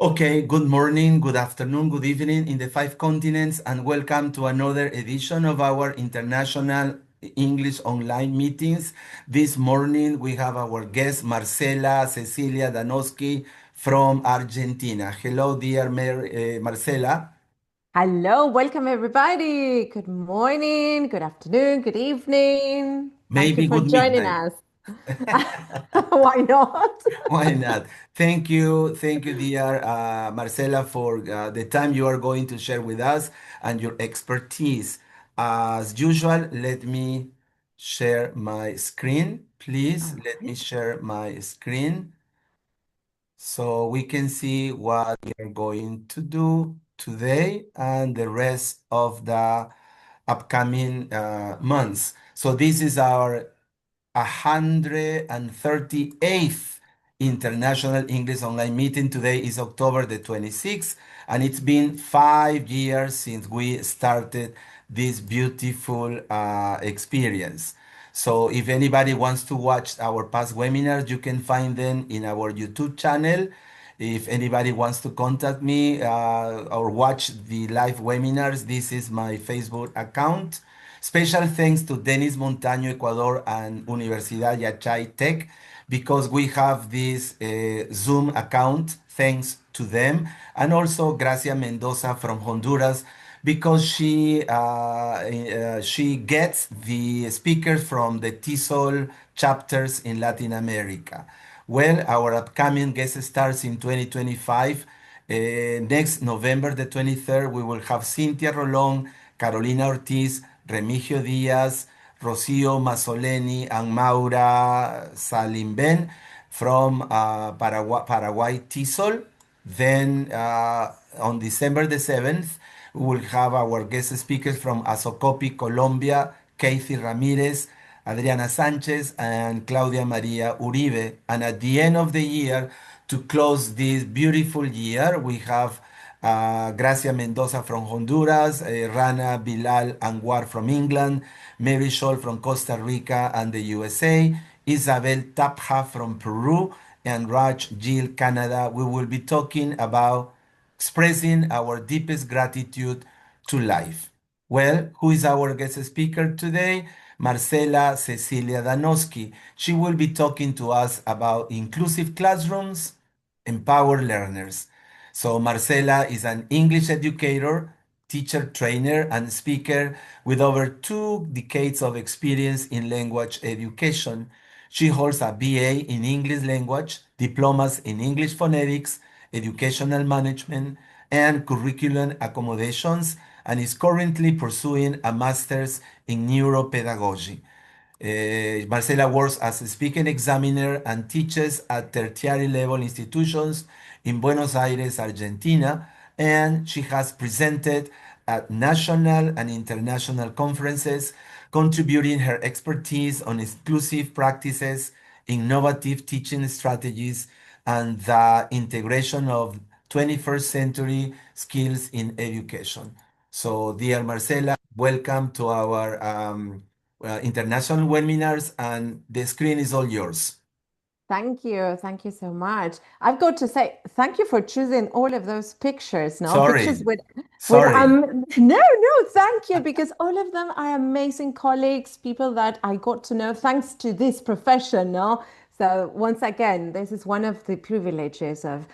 Okay, good morning, good afternoon, good evening in the five continents, and welcome to another edition of our international English online meetings. This morning we have our guest Marcela Cecilia Danowski from Argentina. Hello, dear Marcela. Hello, welcome everybody. Good morning, good afternoon, good evening. Thank you Maybe for good joining midnight. us. Why not? Why not? Thank you, dear Marcela, for the time you are going to share with us and your expertise. As usual, let me share my screen. Please All let me right. share my screen so we can see what we are going to do today and the rest of the upcoming months. So this is our 138th International English Online Meeting. Today is October the 26th, and it's been 5 years since we started this beautiful experience. So if anybody wants to watch our past webinars, you can find them in our YouTube channel. If anybody wants to contact me or watch the live webinars, this is my Facebook account. Special thanks to Denis Montaño, Ecuador, and Universidad Yachay Tech, because we have this Zoom account, thanks to them. And also Gracia Mendoza from Honduras, because she gets the speakers from the TESOL chapters in Latin America. Well, our upcoming guest stars in 2025. Next November the 23rd, we will have Cynthia Rolón, Carolina Ortiz, Remigio Díaz, Rocío Mazzoleni, and Maura Salimben from Paraguay TESOL. Then on December the 7th, we will have our guest speakers from Azocopi, Colombia, Kathy Ramirez, Adriana Sanchez, and Claudia Maria Uribe. And at the end of the year, to close this beautiful year, we have Gracia Mendoza from Honduras, Rana Bilal Anwar from England, Mary Scholl from Costa Rica and the USA, Isabel Tapja from Peru, and Raj Gill, Canada. We will be talking about expressing our deepest gratitude to life. Well, who is our guest speaker today? Marcela Cecilia Danowski. She will be talking to us about inclusive classrooms, empower learners. So, Marcela is an English educator, teacher, trainer, and speaker with over 2 decades of experience in language education. She holds a BA in English language, diplomas in English phonetics, educational management, and curriculum accommodations, and is currently pursuing a master's in neuropedagogy. Marcela works as a speaking examiner and teaches at tertiary level institutions in Buenos Aires, Argentina, and she has presented at national and international conferences, contributing her expertise on inclusive practices, innovative teaching strategies, and the integration of 21st century skills in education. So, dear Marcela, welcome to our international webinars, and the screen is all yours. Thank you. Thank you so much. I've got to say, thank you for choosing all of those pictures. No, pictures Sorry, with sorry. no, thank you, because all of them are amazing colleagues, people that I got to know thanks to this profession. No, so once again, this is one of the privileges of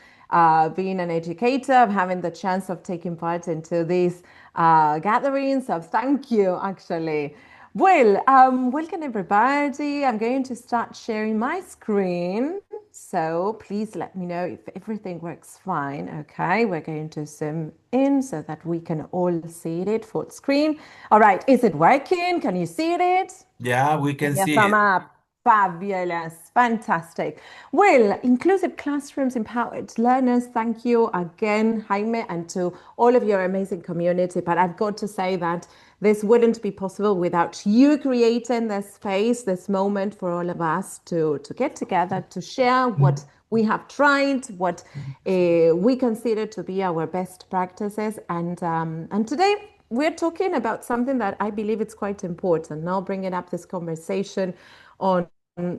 being an educator, of having the chance of taking part into these gatherings. So thank you, actually. Well, welcome everybody. I'm going to start sharing my screen. So please let me know if everything works fine. Okay, we're going to zoom in so that we can all see it full screen. All right, is it working? Can you see it? Yeah, we Give can me a see thumb it. up. Fabulous. Fantastic. Well, inclusive classrooms, empowered learners. Thank you again, Jaime, and to all of your amazing community. But I've got to say that this wouldn't be possible without you creating this space, this moment for all of us to get together, to share what we have tried, what we consider to be our best practices. And today, we're talking about something that I believe it's quite important. Now, bringing up this conversation on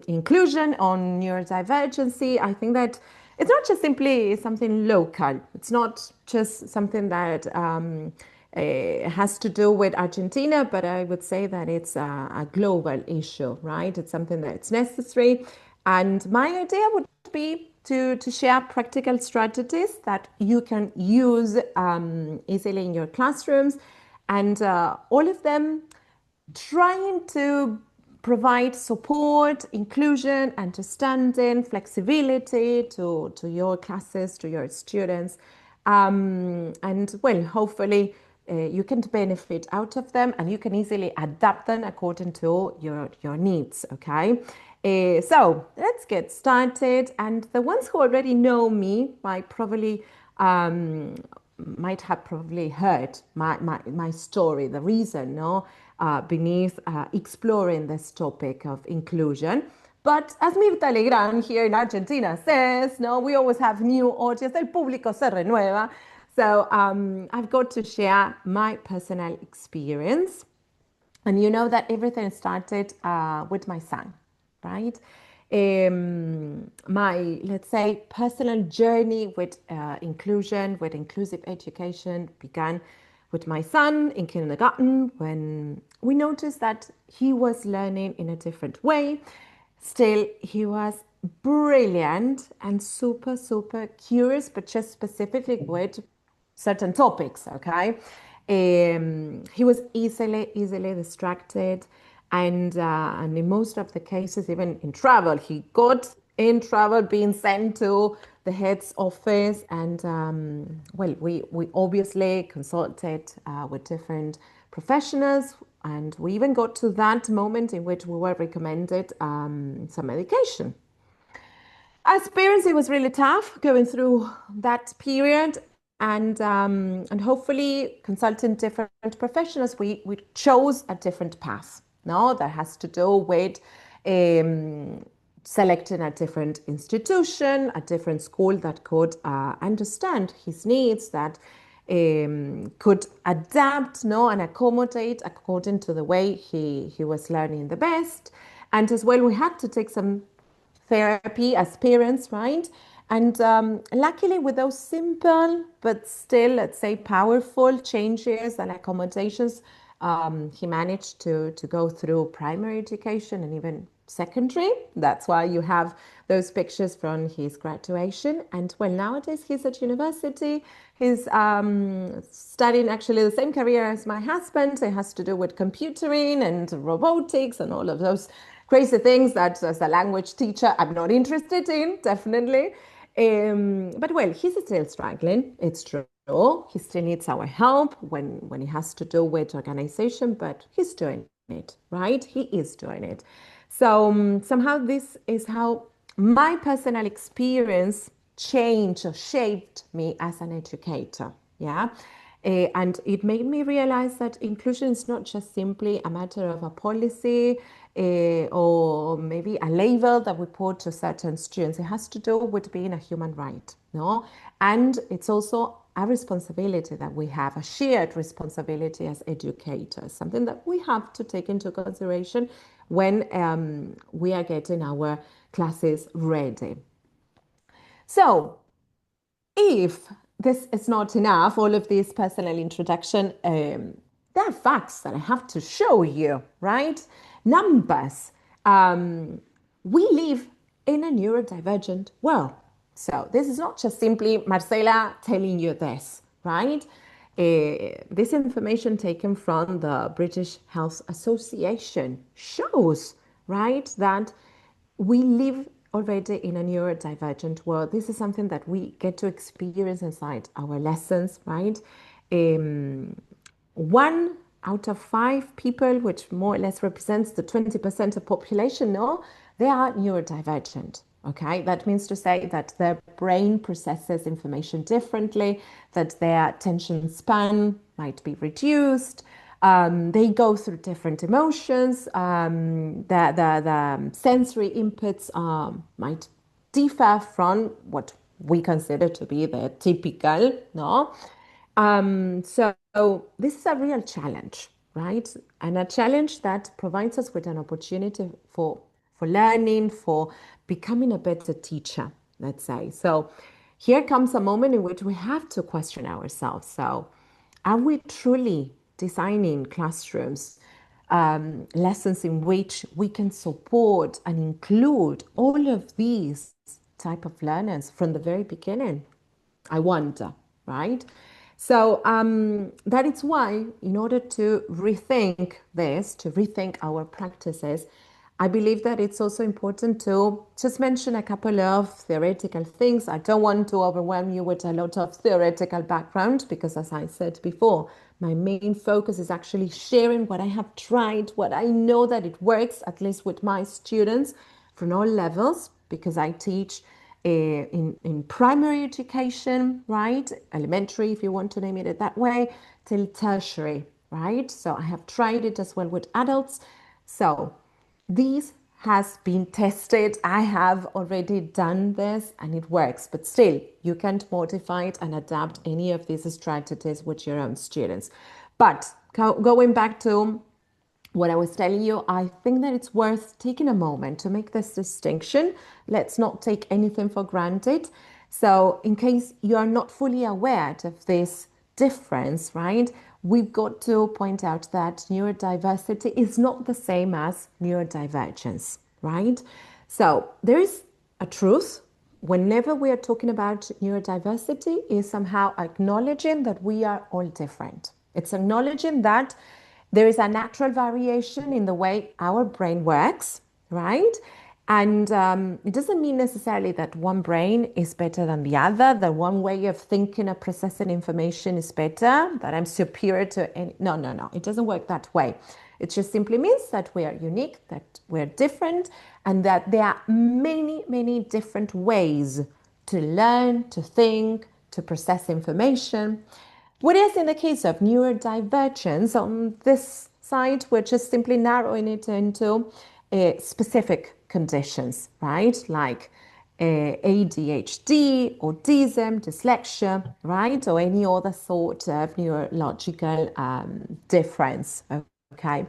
inclusion, on neurodivergency, I think that it's not just simply something local. It's not just something that has to do with Argentina, but I would say that it's a global issue, right? It's something that's necessary. And my idea would be to share practical strategies that you can use easily in your classrooms, and all of them trying to provide support, inclusion, understanding, flexibility to your classes, to your students. And well, hopefully you can benefit out of them and you can easily adapt them according to your needs, okay? So let's get started. And the ones who already know me might have probably heard my story, the reason, no, beneath exploring this topic of inclusion. But as Mirta Legrand here in Argentina says, no, we always have new audience, el público se renueva. So I've got to share my personal experience. And you know that everything started with my son, right? My, let's say, personal journey with inclusion, with inclusive education began with my son in kindergarten when we noticed that he was learning in a different way. Still, he was brilliant and super, super curious, but just specifically with certain topics, okay? He was easily distracted, and in most of the cases, even in travel, he got in trouble being sent to the head's office. And well, we obviously consulted with different professionals, and we even got to that moment in which we were recommended some medication. As parents, it was really tough going through that period, and hopefully consulting different professionals, we chose a different path. No, that has to do with um, selecting a different institution, a different school that could understand his needs, that could adapt, no, and accommodate according to the way he was learning the best. And as well, we had to take some therapy as parents, right? And luckily, with those simple but still, let's say, powerful changes and accommodations, he managed to go through primary education and even secondary. That's why you have those pictures from his graduation. And well, nowadays he's at university. He's studying actually the same career as my husband. It has to do with computing and robotics and all of those crazy things that as a language teacher I'm not interested in, definitely. But well, he's still struggling. It's true. He still needs our help when it has to do with organization, but he's doing it, right? He is doing it. So somehow this is how my personal experience changed or shaped me as an educator. Yeah. And it made me realize that inclusion is not just simply a matter of a policy or maybe a label that we put to certain students. It has to do with being a human right, no? And it's also a responsibility that we have, a shared responsibility as educators, something that we have to take into consideration when we are getting our classes ready. So, if this is not enough, all of this personal introduction, there are facts that I have to show you, right? Numbers. We live in a neurodivergent world. So this is not just simply Marcela telling you this, right? This information taken from the British Health Association shows, right, that we live already in a neurodivergent world. This is something that we get to experience inside our lessons, right? One out of five people, which more or less represents the 20% of population, no, they are neurodivergent. Okay, that means to say that their brain processes information differently, that their attention span might be reduced. They go through different emotions. The sensory inputs might differ from what we consider to be the typical, no? So this is a real challenge, right? And a challenge that provides us with an opportunity for learning, for becoming a better teacher. let's say. So here comes a moment in which we have to question ourselves. So, are we truly designing classrooms, lessons in which we can support and include all of these type of learners from the very beginning? I wonder, right? So that is why, in order to rethink this, to rethink our practices, I believe that it's also important to just mention a couple of theoretical things. I don't want to overwhelm you with a lot of theoretical background because, as I said before, my main focus is actually sharing what I have tried, what I know that it works, at least with my students from all levels, because I teach in primary education, right? Elementary, if you want to name it that way, till tertiary, right? So I have tried it as well with adults. So these has been tested. I have already done this and it works, but still you can't modify it and adapt any of these strategies with your own students. But going back to what I was telling you, I think that it's worth taking a moment to make this distinction. Let's not take anything for granted. So, in case you are not fully aware of this difference, right, we've got to point out that neurodiversity is not the same as neurodivergence, right? So, there is a truth whenever we are talking about neurodiversity is somehow acknowledging that we are all different. It's acknowledging that there is a natural variation in the way our brain works, right? And it doesn't mean necessarily that one brain is better than the other, that one way of thinking or processing information is better, that I'm superior to any. No, no, no. It doesn't work that way. It just simply means that we are unique, that we're different, and that there are many, many different ways to learn, to think, to process information. Whereas in the case of neurodivergence, on this side, we're just simply narrowing it into specific conditions, right? Like ADHD, autism, dyslexia, right? Or any other sort of neurological difference, okay?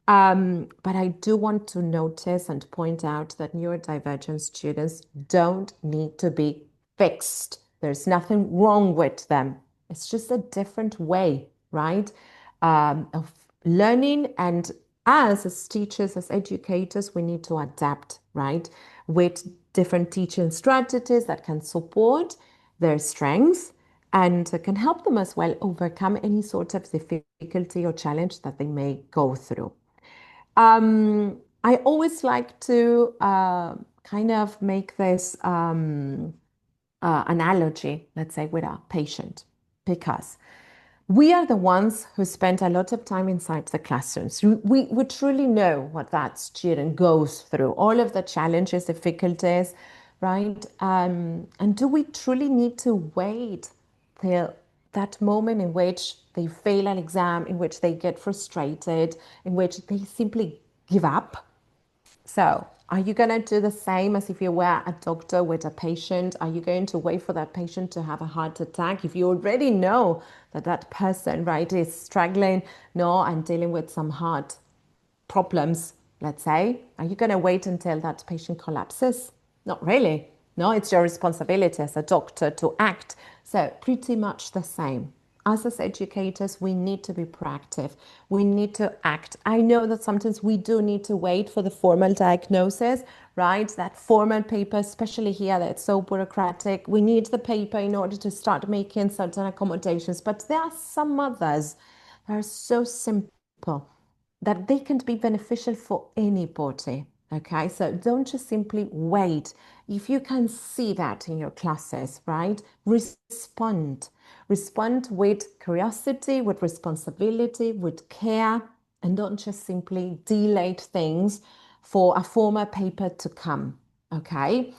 But I do want to notice and point out that neurodivergent students don't need to be fixed. There's nothing wrong with them. It's just a different way, right, of learning. And us as teachers, as educators, we need to adapt, right, with different teaching strategies that can support their strengths and can help them as well overcome any sort of difficulty or challenge that they may go through. I always like to kind of make this analogy, let's say, with a patient, because we are the ones who spend a lot of time inside the classrooms. We truly know what that student goes through, all of the challenges, difficulties, right? And do we truly need to wait till that moment in which they fail an exam, in which they get frustrated, in which they simply give up? So, are you going to do the same as if you were a doctor with a patient? Are you going to wait for that patient to have a heart attack if you already know that that person, right, is struggling, no, and dealing with some heart problems, let's say? Are you going to wait until that patient collapses? Not really. No, it's your responsibility as a doctor to act. So, pretty much the same. Us as educators, we need to be proactive. We need to act. I know that sometimes we do need to wait for the formal diagnosis, right? That formal paper, especially here, that's so bureaucratic. We need the paper in order to start making certain accommodations. But there are some others that are so simple that they can be beneficial for anybody. Okay, so don't just simply wait. If you can see that in your classes, right? Respond. Respond with curiosity, with responsibility, with care, and don't just simply delay things for a formal paper to come. Okay.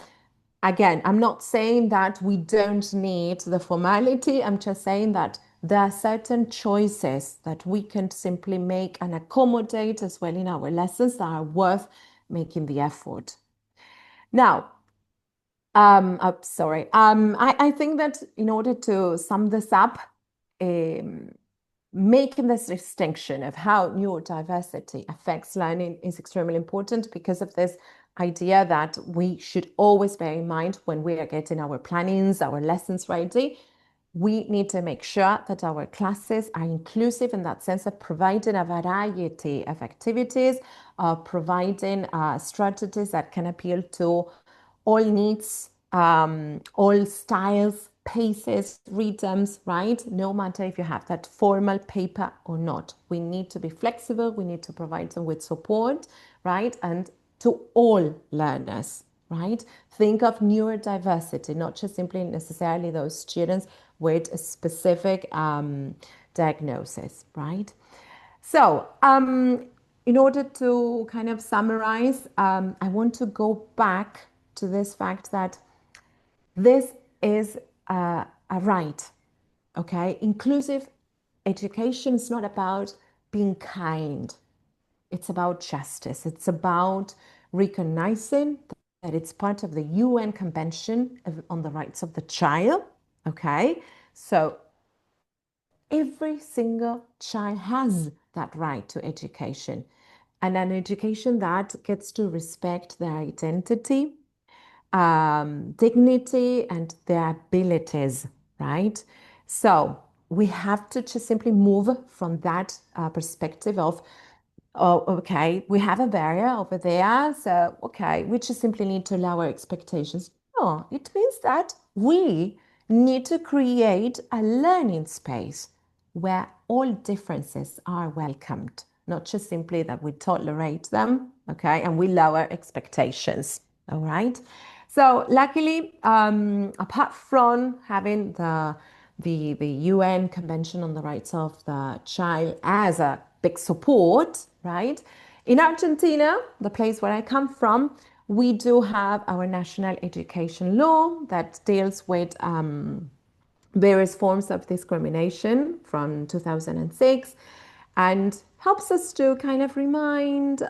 Again, I'm not saying that we don't need the formality. I'm just saying that there are certain choices that we can simply make and accommodate as well in our lessons that are worth making the effort. Now, sorry. I think that in order to sum this up, um, making this distinction of how neurodiversity affects learning is extremely important because of this idea that we should always bear in mind when we are getting our plannings, our lessons ready. We need to make sure that our classes are inclusive in that sense of providing a variety of activities, providing strategies that can appeal to all needs, all styles, paces, rhythms, right? No matter if you have that formal paper or not. We need to be flexible. We need to provide them with support, right? And to all learners, right? Think of neurodiversity, not just simply necessarily those students with a specific diagnosis, right? So, in order to kind of summarize, I want to go back to this fact that this is a right, okay? Inclusive education is not about being kind, it's about justice. It's about recognizing that it's part of the UN Convention on the Rights of the Child, okay? So every single child has that right to education, and an education that gets to respect their identity, dignity, and their abilities, right? So we have to just simply move from that perspective of, oh, okay, we have a barrier over there. So, okay, we just simply need to lower expectations. No, it means that we need to create a learning space where all differences are welcomed, not just simply that we tolerate them, okay, and we lower expectations, all right? So, luckily, apart from having the UN Convention on the Rights of the Child as a big support, right? In Argentina, the place where I come from, we do have our national education law that deals with various forms of discrimination from 2006 and helps us to kind of remind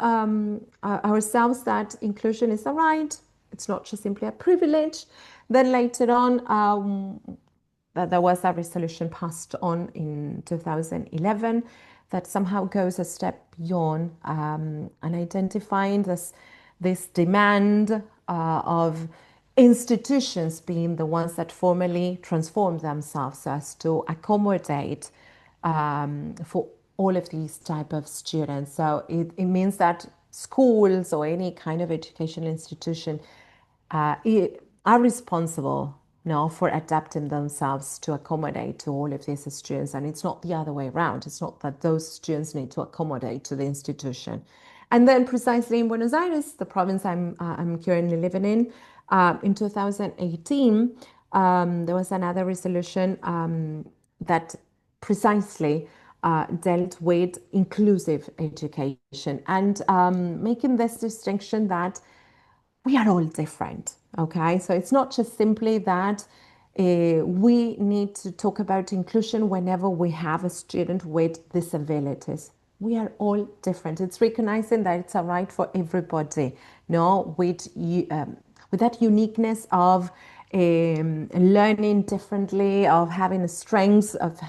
ourselves that inclusion is a right. It's not just simply a privilege. Then later on, that there was a resolution passed on in 2011 that somehow goes a step beyond and identifying this demand of institutions being the ones that formally transform themselves as to accommodate for all of these type of students. So it means that schools or any kind of educational institution are responsible now for adapting themselves to accommodate to all of these students. And it's not the other way around. It's not that those students need to accommodate to the institution. And then precisely in Buenos Aires, the province I'm currently living in 2018, there was another resolution that precisely dealt with inclusive education and making this distinction that we are all different, okay? So it's not just simply that we need to talk about inclusion whenever we have a student with disabilities. We are all different. It's recognizing that it's a right for everybody, no, with that uniqueness of learning differently, of having strengths, of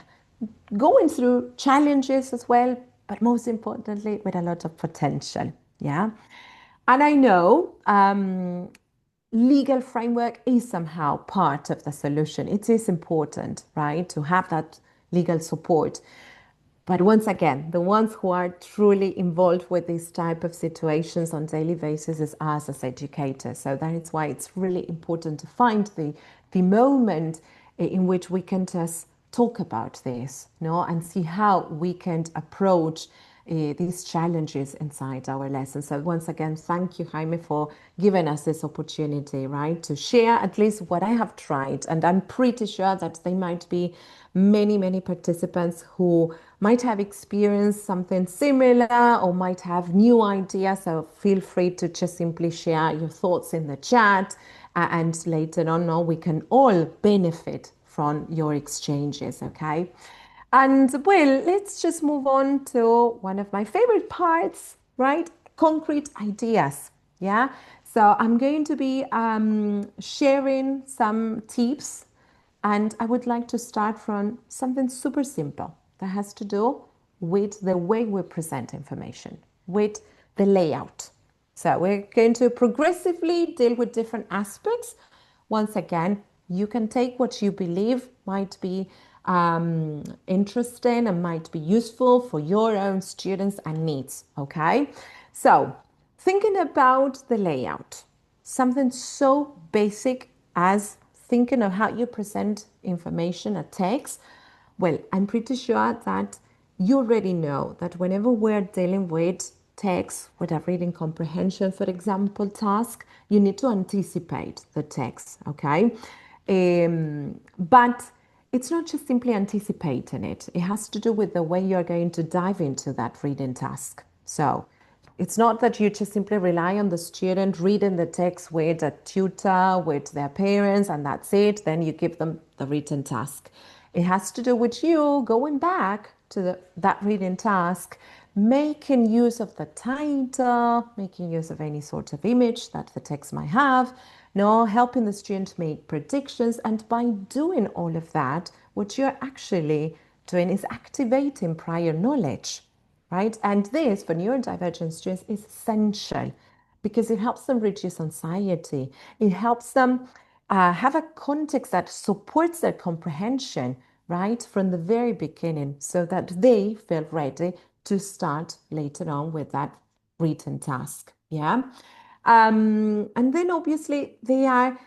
going through challenges as well, but most importantly, with a lot of potential, yeah? And I know legal framework is somehow part of the solution. It is important, right, to have that legal support. But once again, the ones who are truly involved with these type of situations on daily basis is us as educators. So that is why it's really important to find the moment in which we can just talk about this, no, and see how we can approach these challenges inside our lessons. So once again, thank you, Jaime, for giving us this opportunity, right, to share at least what I have tried. And I'm pretty sure that there might be many, many participants who might have experienced something similar or might have new ideas. So feel free to just simply share your thoughts in the chat. And later on, no, we can all benefit from your exchanges, okay? And well, let's just move on to one of my favorite parts, right? Concrete ideas. Yeah. So I'm going to be sharing some tips, and I would like to start from something super simple that has to do with the way we present information, with the layout. So we're going to progressively deal with different aspects. Once again, you can take what you believe might be interesting and might be useful for your own students and needs. Okay. So thinking about the layout, something so basic as thinking of how you present information, a text. Well, I'm pretty sure that you already know that whenever we're dealing with text, with a reading comprehension, for example, task, you need to anticipate the text, okay? But it's not just simply anticipating it. It has to do with the way you're going to dive into that reading task. So it's not that you just simply rely on the student reading the text with a tutor, with their parents, and that's it. Then you give them the written task. It has to do with you going back to that reading task, making use of the title, making use of any sort of image that the text might have, no, helping the student make predictions. And by doing all of that, what you're actually doing is activating prior knowledge, right? And this for neurodivergent students is essential because it helps them reduce anxiety. It helps them have a context that supports their comprehension, right, from the very beginning so that they feel ready to start later on with that written task. Yeah. And then obviously there are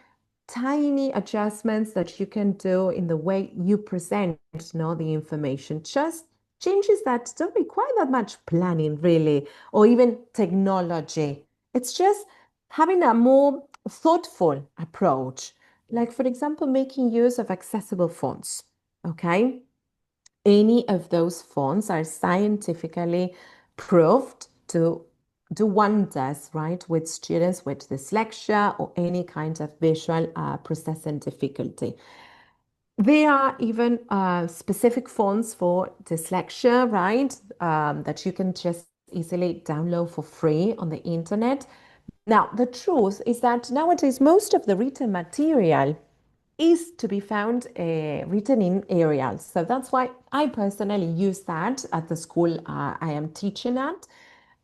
tiny adjustments that you can do in the way you present, the information. Just changes that don't require that much planning, really, or even technology. It's just having a more thoughtful approach. Like, for example, making use of accessible fonts. Okay. Any of those fonts are scientifically proved to do wonders, right, with students with dyslexia or any kind of visual processing difficulty. There are even specific fonts for dyslexia, right, that you can just easily download for free on the internet. Now, the truth is that nowadays most of the written material is to be found written in Arial. So that's why I personally use that at the school I am teaching at,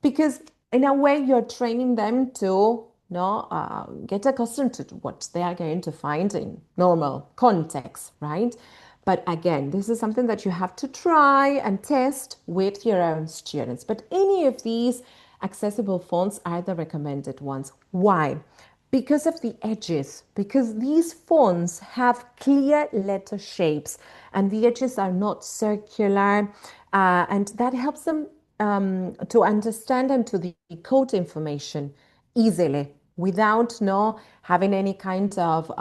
because in a way you're training them to get accustomed to what they are going to find in normal context, right? But again, this is something that you have to try and test with your own students. But any of these accessible fonts are the recommended ones. Why? Because of the edges, because these fonts have clear letter shapes and the edges are not circular, and that helps them to understand and to decode information easily without having any kind of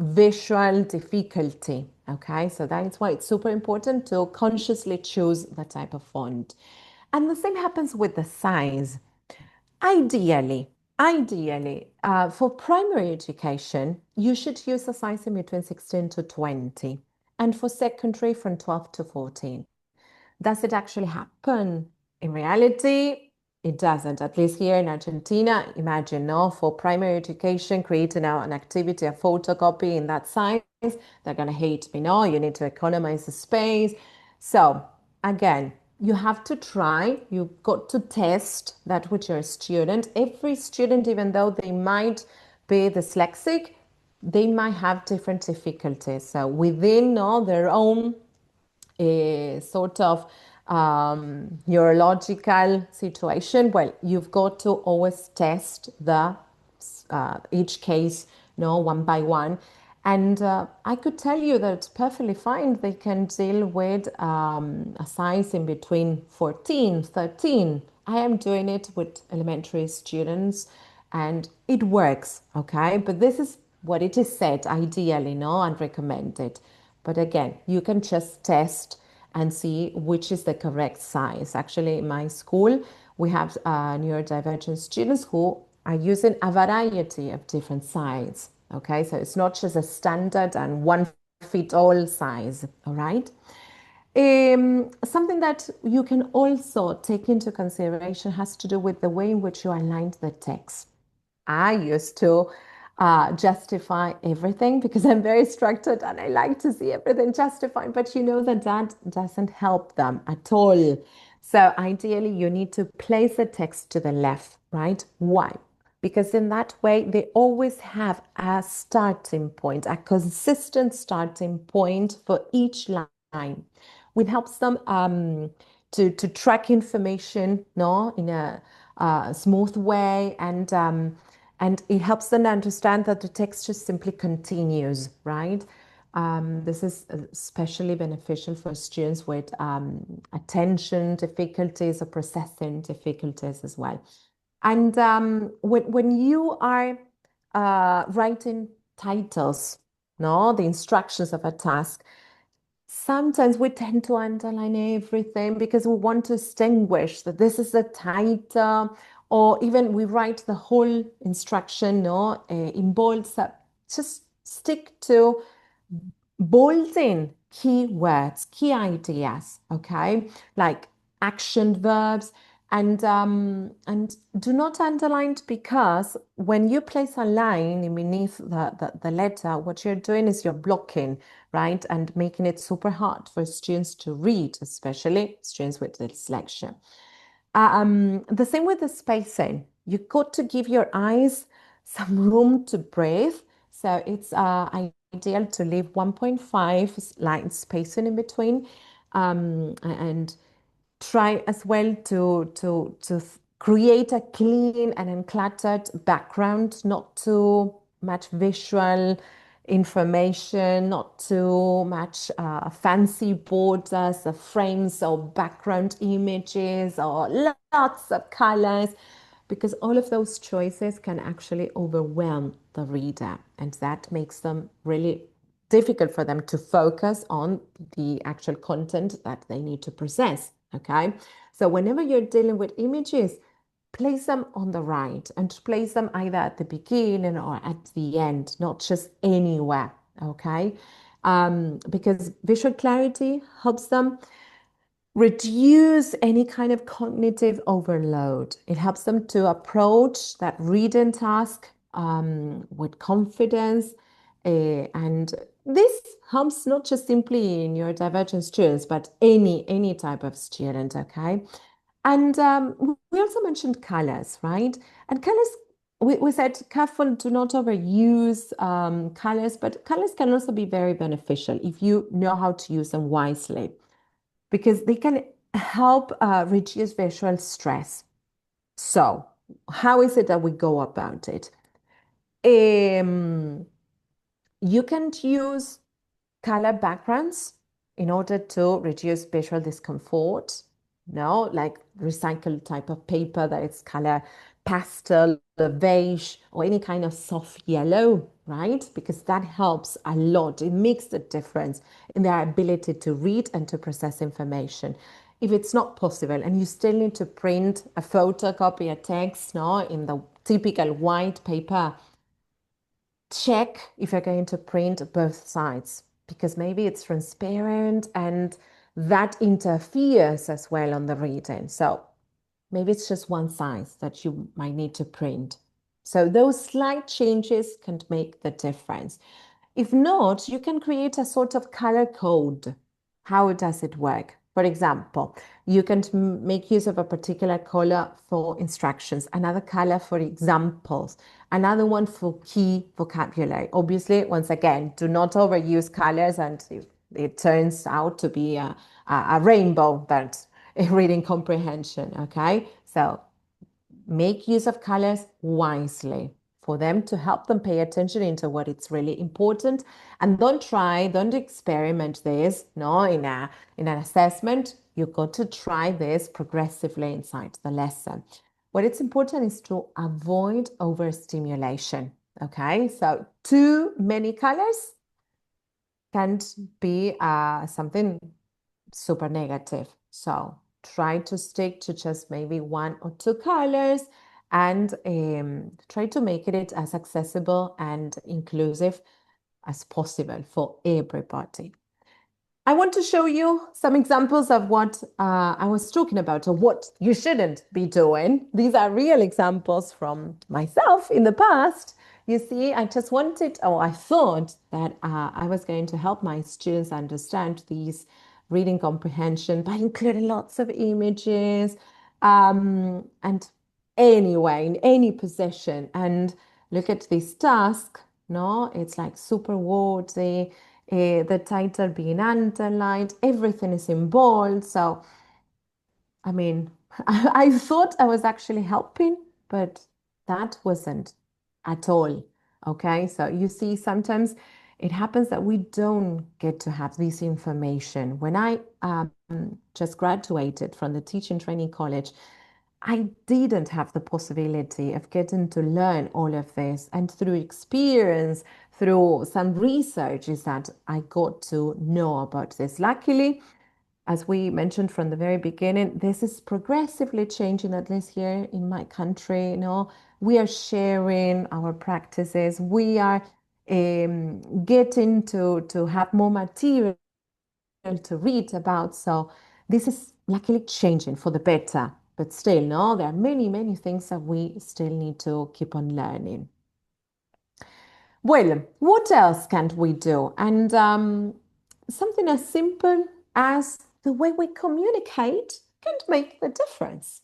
visual difficulty. Okay, so that's why it's super important to consciously choose the type of font. And the same happens with the size. Ideally, for primary education, you should use a size in between 16 to 20, and for secondary from 12 to 14. Does it actually happen? In reality, it doesn't. At least here in Argentina, imagine, no, for primary education, creating now an activity, a photocopy in that size, they're gonna hate me. No, you need to economize the space. So again, you have to try, you've got to test that with your student. Every student, even though they might be dyslexic, they might have different difficulties. So within their own a sort of neurological situation, well, you've got to always test the each case, one by one. And I could tell you that it's perfectly fine. They can deal with a size in between 14, 13. I am doing it with elementary students and it works, okay? But this is what it is said, ideally, no, and recommended. But again, you can just test and see which is the correct size. Actually, in my school, we have neurodivergent students who are using a variety of different sizes. Okay, so it's not just a standard and one fit all size. All right. Something that you can also take into consideration has to do with the way in which you aligned the text. I used to justify everything because I'm very structured and I like to see everything justified. But you know that that doesn't help them at all. So ideally, you need to place the text to the left, right? Why? Because in that way, they always have a starting point, a consistent starting point for each line, which helps them to track information, no, in a smooth way, and it helps them understand that the text just simply continues, right? This is especially beneficial for students with attention difficulties or processing difficulties as well. And when you are writing titles, no, the instructions of a task, sometimes we tend to underline everything because we want to distinguish that this is a title, or even we write the whole instruction, no, in bold. So just stick to bolding key words, key ideas, okay, like action verbs, and do not underline it, because when you place a line beneath the letter, what you're doing is you're blocking, right, and making it super hard for students to read, especially students with dyslexia. The same with the spacing. You got to give your eyes some room to breathe. So it's ideal to leave 1.5 line spacing in between, and try as well to create a clean and uncluttered background, not too much visual information, not too much fancy borders of frames or background images or lots of colors, because all of those choices can actually overwhelm the reader, and that makes them really difficult for them to focus on the actual content that they need to process. Okay, so whenever you're dealing with images, place them on the right, and place them either at the beginning or at the end, not just anywhere. Okay, because visual clarity helps them reduce any kind of cognitive overload. It helps them to approach that reading task with confidence. And this helps not just simply in your divergent students, but any type of student, okay? And we also mentioned colors, right? And colors, we said careful, do not overuse colors, but colors can also be very beneficial if you know how to use them wisely, because they can help reduce visual stress. So, how is it that we go about it? Um, you can use color backgrounds in order to reduce visual discomfort. No, like recycled type of paper that is color pastel, beige, or any kind of soft yellow, right? Because that helps a lot. It makes the difference in their ability to read and to process information. If it's not possible and you still need to print a photocopy, a text, no, in the typical white paper, check if you're going to print both sides, because maybe it's transparent and that interferes as well on the reading. So maybe it's just one size that you might need to print. So those slight changes can make the difference. If not, you can create a sort of color code. How does it work? For example, you can make use of a particular color for instructions, another color for examples, another one for key vocabulary. Obviously, once again, do not overuse colors and it turns out to be a rainbow that reading comprehension, okay? So make use of colors wisely for them to help them pay attention into what it's really important. And don't experiment this, no, in an assessment. You've got to try this progressively inside the lesson. What it's important is to avoid overstimulation. Okay, so too many colors can be something super negative. So try to stick to just maybe one or two colors, and try to make it as accessible and inclusive as possible for everybody. I want to show you some examples of what I was talking about, or what you shouldn't be doing. These are real examples from myself in the past. You see, I just wanted, or I thought that I was going to help my students understand these reading comprehension by including lots of images, and anyway, in any position. And look at this task, no? It's like super wordy, the title being underlined, everything is in bold. So, I mean, I thought I was actually helping, but that wasn't at all. Okay, so you see, sometimes it happens that we don't get to have this information. When I just graduated from the teaching training college, I didn't have the possibility of getting to learn all of this. And through experience, through some research, is that I got to know about this. Luckily, as we mentioned from the very beginning, this is progressively changing, at least here in my country. You know, we are sharing our practices. We are getting to have more material to read about. So this is luckily changing for the better. But still, no, there are many, many things that we still need to keep on learning. Well, what else can't we do? And something as simple as the way we communicate can make the difference.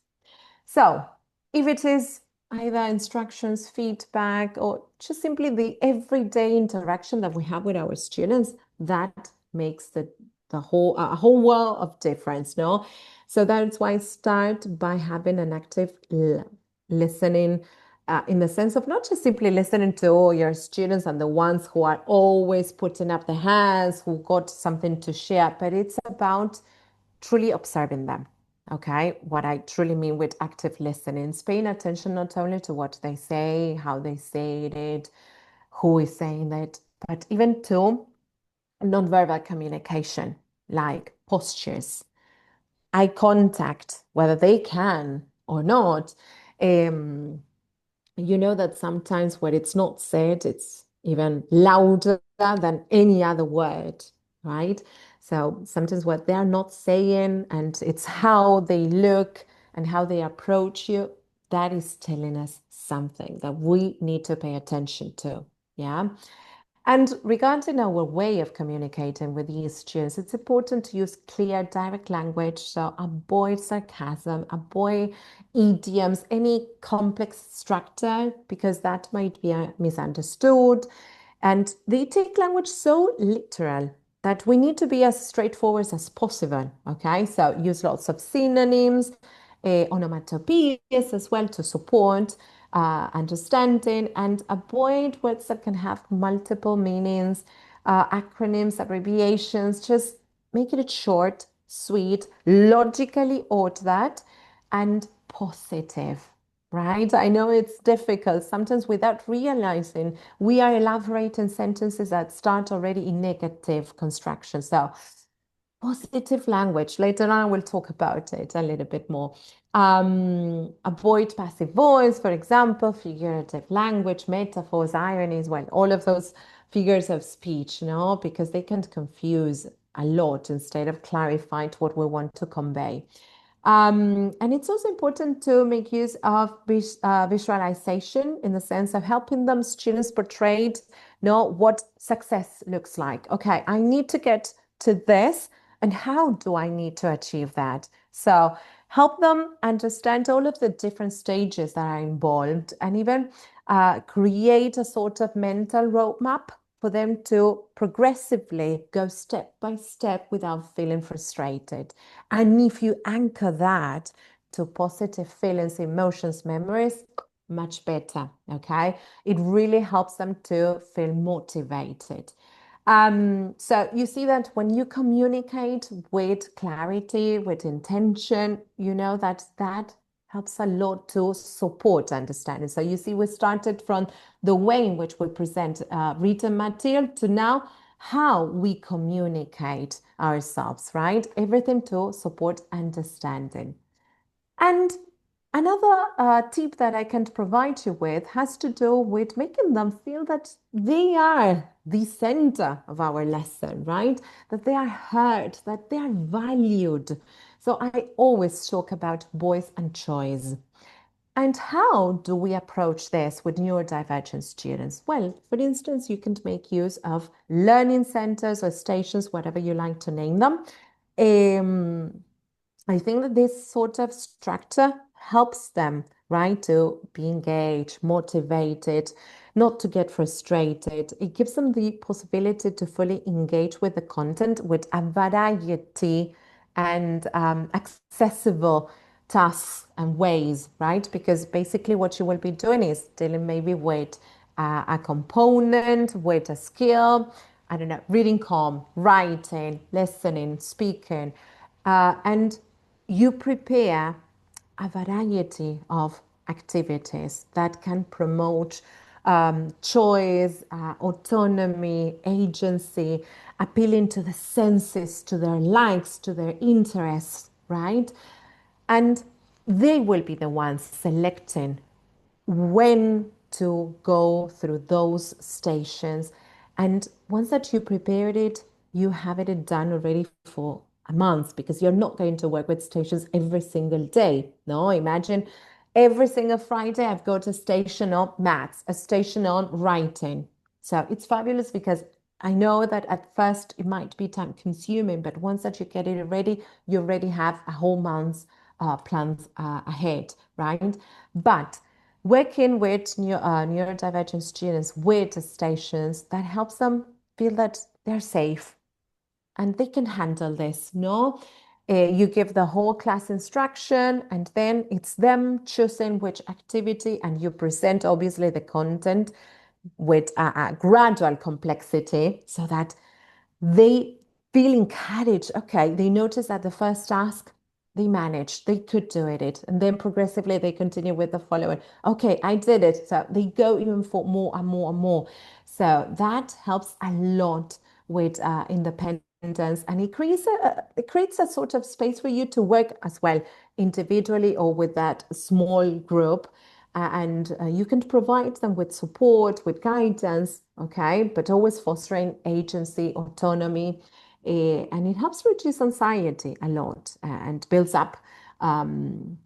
So, if it is either instructions, feedback, or just simply the everyday interaction that we have with our students, that makes the whole a whole world of difference, no? So that's why start by having an active listening, in the sense of not just simply listening to all your students and the ones who are always putting up their hands, who got something to share, but it's about truly observing them. Okay, what I truly mean with active listening is paying attention not only to what they say, how they say it, who is saying it, but even to nonverbal communication, like postures, eye contact, whether they can or not. Um, you know that sometimes when it's not said, it's even louder than any other word, right? So sometimes what they're not saying, and it's how they look and how they approach you, that is telling us something that we need to pay attention to. Yeah. And regarding our way of communicating with these students, it's important to use clear, direct language. So avoid sarcasm, avoid idioms, any complex structure, because that might be misunderstood. And they take language so literal that we need to be as straightforward as possible. Okay, so use lots of synonyms, onomatopoeias as well to support understanding, and avoid words that can have multiple meanings, acronyms, abbreviations. Just make it short, sweet, logically ordered, and positive. Right? I know it's difficult. Sometimes without realizing, we are elaborating sentences that start already in negative construction. So positive language. Later on, I will talk about it a little bit more. Avoid passive voice, for example, figurative language, metaphors, ironies, well, all of those figures of speech, you know, because they can confuse a lot instead of clarify what we want to convey. And it's also important to make use of visualization in the sense of helping them students portray, know what success looks like. Okay, I need to get to this, and how do I need to achieve that? So help them understand all of the different stages that are involved, and even create a sort of mental roadmap for them to progressively go step by step without feeling frustrated. And if you anchor that to positive feelings, emotions, memories, much better. Okay. It really helps them to feel motivated. So you see that when you communicate with clarity, with intention, you know that that helps a lot to support understanding. So you see, we started from the way in which we present written material to now how we communicate ourselves, right? Everything to support understanding. And another tip that I can provide you with has to do with making them feel that they are the center of our lesson, right? That they are heard, that they are valued. So I always talk about voice and choice. And how do we approach this with neurodivergent students? Well, for instance, you can make use of learning centers or stations, whatever you like to name them, Um, I think that this sort of structure helps them, right, to be engaged, motivated, not to get frustrated. It gives them the possibility to fully engage with the content with a variety and accessible tasks and ways, right? Because basically what you will be doing is dealing maybe with a component, with a skill, I don't know, reading calm, writing, listening, speaking, and you prepare a variety of activities that can promote choice, autonomy, agency, appealing to the senses, to their likes, to their interests, right? And they will be the ones selecting when to go through those stations. And once that you prepared it, you have it done already for a month because you're not going to work with stations every single day. No, imagine every single Friday I've got a station on maths, a station on writing. So it's fabulous because I know that at first it might be time consuming, but once that you get it ready, you already have a whole month's plans ahead, right? But working with neurodivergent students with the stations that helps them feel that they're safe and they can handle this. No, you give the whole class instruction, and then it's them choosing which activity, and you present obviously the content with a gradual complexity so that they feel encouraged. Okay, they notice that the first task they managed, they could do it, and then progressively they continue with the following. Okay, I did it. So they go even for more and more and more. So that helps a lot with independence, and it creates a sort of space for you to work as well individually or with that small group. And you can provide them with support, with guidance, okay, but always fostering agency, autonomy, and it helps reduce anxiety a lot and builds up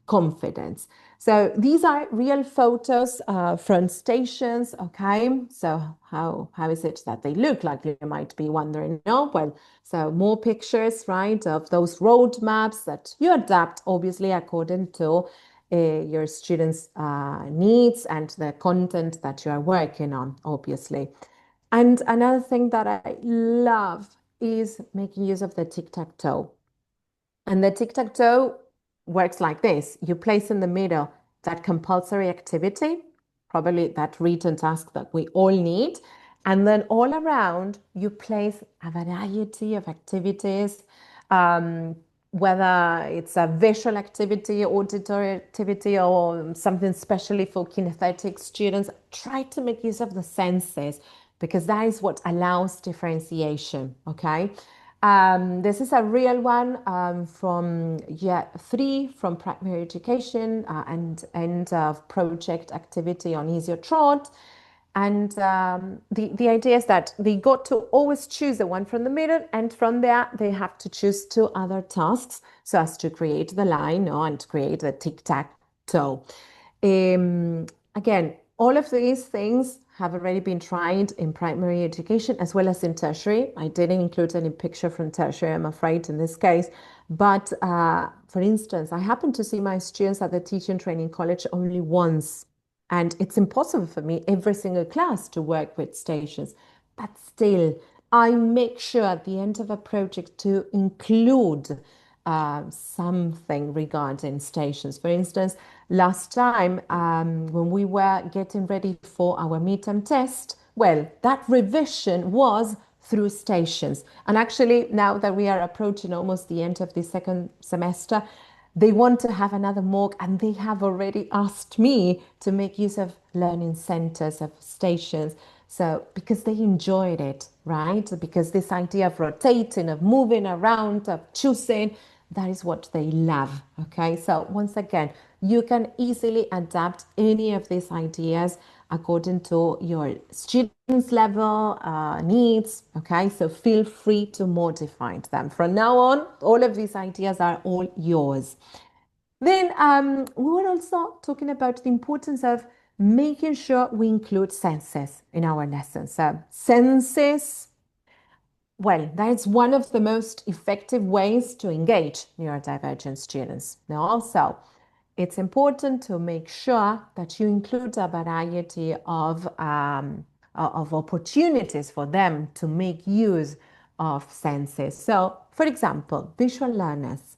confidence. So these are real photos from stations, okay? So how is it that they look like? You might be wondering, no? Well, so more pictures, right, of those road maps that you adapt, obviously, according to your students' needs and the content that you are working on, obviously. And another thing that I love is making use of the tic-tac-toe. And the tic-tac-toe works like this. You place in the middle that compulsory activity, probably that written task that we all need. And then all around, you place a variety of activities, um, whether it's a visual activity, auditory activity, or something specially for kinesthetic students. Try to make use of the senses because that is what allows differentiation, okay? This is a real one from year 3 from primary education and end of project activity on Easier Trot. And the idea is that they got to always choose the one from the middle, and from there they have to choose 2 other tasks so as to create the line and create the tic-tac-toe. Again, all of these things have already been tried in primary education as well as in tertiary. I didn't include any picture from tertiary, I'm afraid, in this case. But for instance, I happened to see my students at the teaching training college only once. And it's impossible for me every single class to work with stations. But still, I make sure at the end of a project to include something regarding stations. For instance, last time when we were getting ready for our midterm test, well, that revision was through stations. And actually, now that we are approaching almost the end of the second semester, they want to have another mock, and they have already asked me to make use of learning centers, of stations. So, because they enjoyed it, right? Because this idea of rotating, of moving around, of choosing, that is what they love. Okay. So, once again, you can easily adapt any of these ideas according to your students' level, needs. Okay. So, feel free to modify them. From now on, all of these ideas are all yours. Then we were also talking about the importance of making sure we include senses in our lessons. So senses, Well, that is one of the most effective ways to engage neurodivergent students. No? So it's important to make sure that you include a variety of opportunities for them to make use of senses. So, for example, visual learners.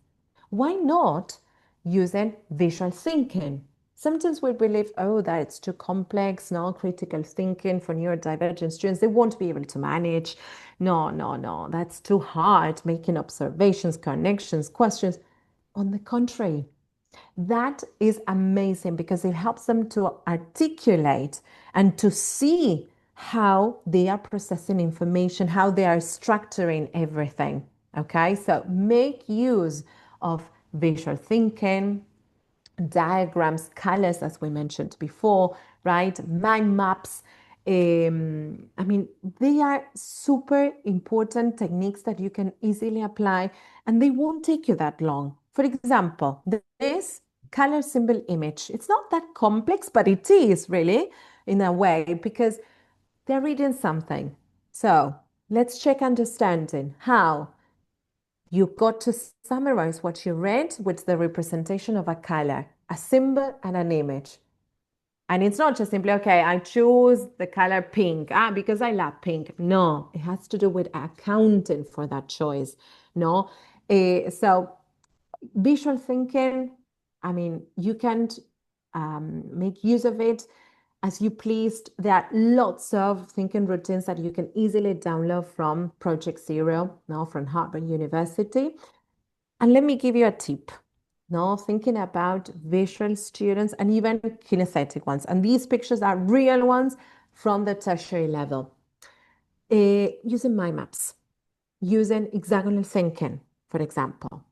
Why not using visual thinking? Sometimes we believe, oh, that it's too complex, no critical thinking for neurodivergent students. They won't be able to manage. No, no, no, that's too hard, making observations, connections, questions. On the contrary, that is amazing because it helps them to articulate and to see how they are processing information, how they are structuring everything. Okay, so make use of visual thinking, diagrams, colors, as we mentioned before, right? Mind maps. I mean, they are super important techniques that you can easily apply and they won't take you that long. For example, this color symbol image, it's not that complex, but it is really in a way because they're reading something. So let's check understanding how you got to summarize what you read with the representation of a color, a symbol, and an image. And it's not just simply, okay, I choose the color pink because I love pink. No, it has to do with accounting for that choice. No, so visual thinking, I mean, you can make use of it as you pleased. There are lots of thinking routines that you can easily download from Project Zero, now from Harvard University. And let me give you a tip. No, thinking about visual students and even kinesthetic ones. And these pictures are real ones from the tertiary level. Using mind maps, using hexagonal thinking, for example.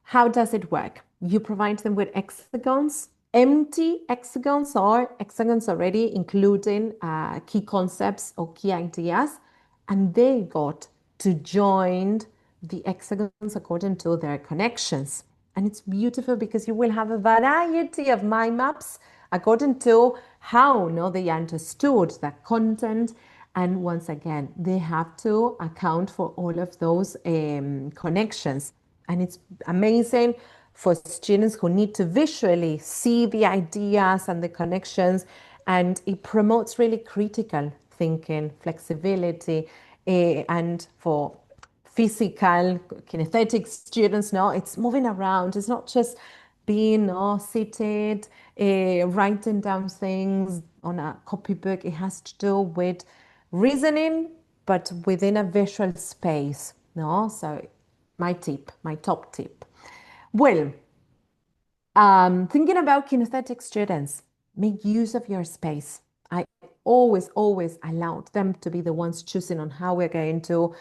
How does it work? You provide them with hexagons, empty hexagons or hexagons already including key concepts or key ideas, and they got to join the hexagons according to their connections. And it's beautiful because you will have a variety of mind maps according to how no, they understood the content. And once again, they have to account for all of those connections. And it's amazing for students who need to visually see the ideas and the connections. And it promotes really critical thinking, flexibility, and for physical, kinesthetic students, no, it's moving around. It's not just being seated, writing down things on a copybook. It has to do with reasoning, but within a visual space. No, so my tip, my top tip. Well, thinking about kinesthetic students, make use of your space. I always allowed them to be the ones choosing on how we're going to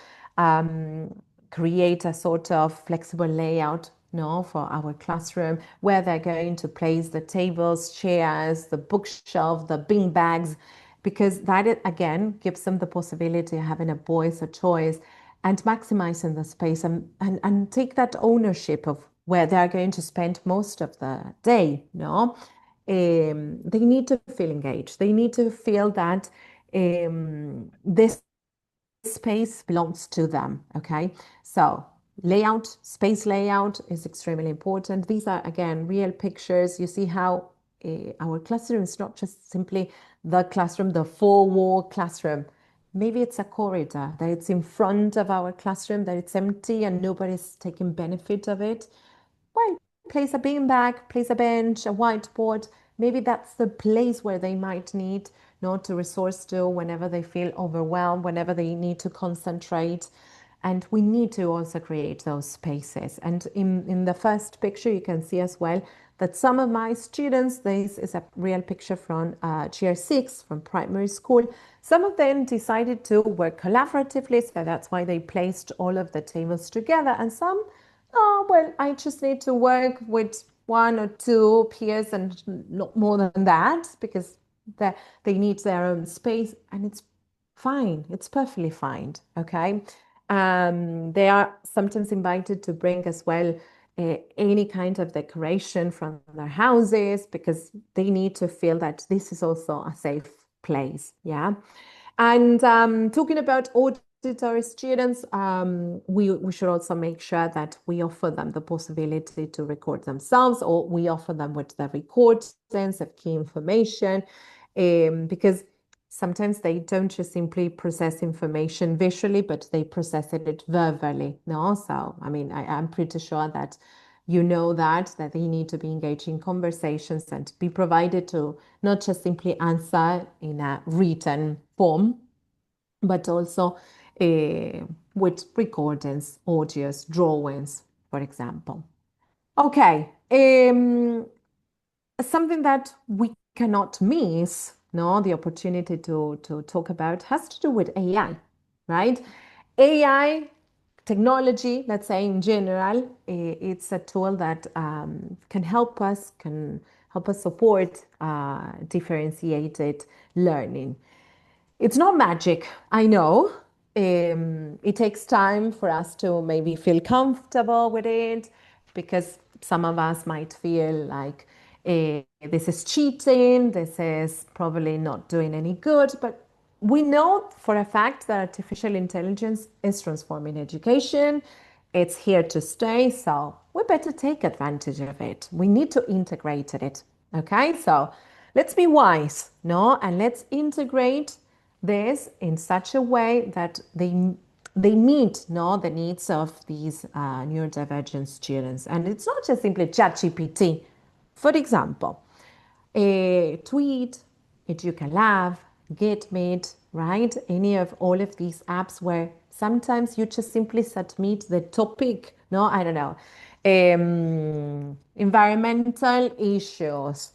create a sort of flexible layout, no, for our classroom, where they're going to place the tables, chairs, the bookshelf, the bin bags, because that again gives them the possibility of having a voice, a choice, and maximizing the space and take that ownership of where they're going to spend most of the day, no? They need to feel engaged. They need to feel that this space belongs to them, okay? So layout, space layout is extremely important. These are, again, real pictures. You see how our classroom is not just simply the classroom, the four-wall classroom. Maybe it's a corridor, that it's in front of our classroom, that it's empty and nobody's taking benefit of it. Well, place a beanbag, place a bench, a whiteboard. Maybe that's the place where they might need to resource to whenever they feel overwhelmed, whenever they need to concentrate. And we need to also create those spaces. And in the first picture, you can see as well that some of my students, this is a real picture from Year 6 from primary school. Some of them decided to work collaboratively, so that's why they placed all of the tables together. And some, oh, well, I just need to work with one or two peers and not more than that because they need their own space, and it's fine. It's perfectly fine. Okay. They are sometimes invited to bring as well any kind of decoration from their houses because they need to feel that this is also a safe place. Yeah. And talking about order to our students, we should also make sure that we offer them the possibility to record themselves, or we offer them with the recordings of key information, because sometimes they don't just simply process information visually, but they process it verbally. No, so I mean, I'm pretty sure that you know that they need to be engaged in conversations and be provided to not just simply answer in a written form, but also with recordings, audios, drawings, for example. Okay, something that we cannot miss, no, the opportunity to talk about has to do with AI, right? AI technology, let's say in general, it's a tool that can help us support differentiated learning. It's not magic, I know. It takes time for us to maybe feel comfortable with it, because some of us might feel like this is cheating, this is probably not doing any good. But we know for a fact that artificial intelligence is transforming education. It's here to stay, so we better take advantage of it. We need to integrate it. Okay, so let's be wise, no? And let's integrate this in such a way that they meet, no, the needs of these neurodivergent students. And it's not just simply ChatGPT. For example, a Tweet, EducaLab, GitMeet, right? Any of all of these apps where sometimes you just simply submit the topic, no, I don't know, environmental issues,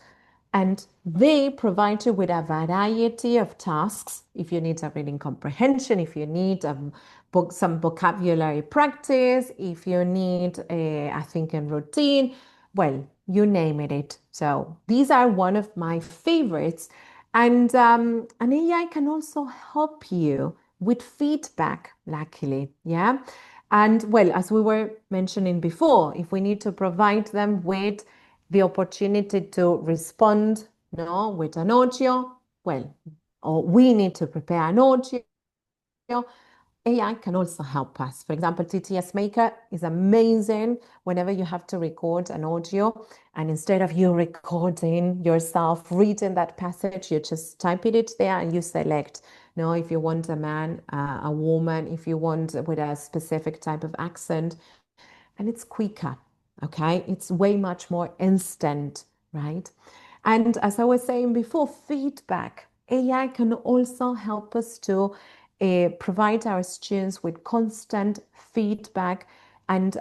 and they provide you with a variety of tasks. If you need a reading comprehension, if you need some vocabulary practice, if you need a thinking routine, well, you name it. So these are one of my favorites. And an AI can also help you with feedback, luckily. Yeah. And well, as we were mentioning before, if we need to provide them with the opportunity to respond, no, with an audio, well, or we need to prepare an audio, AI can also help us. For example, TTS Maker is amazing whenever you have to record an audio, and instead of you recording yourself reading that passage, you just type it there and you select, if you want a man, a woman, if you want with a specific type of accent, and it's quicker. Okay, it's way much more instant, right? And as I was saying before, feedback. AI can also help us to provide our students with constant feedback, and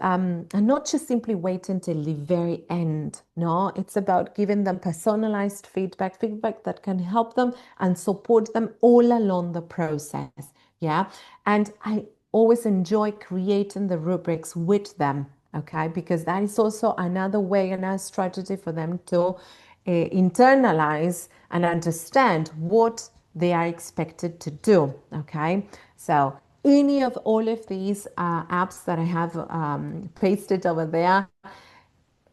not just simply wait until the very end. No, it's about giving them personalized feedback that can help them and support them all along the process. Yeah. And I always enjoy creating the rubrics with them. Okay, because that is also another way, another strategy for them to internalize and understand what they are expected to do. Okay, so any of all of these apps that I have pasted over there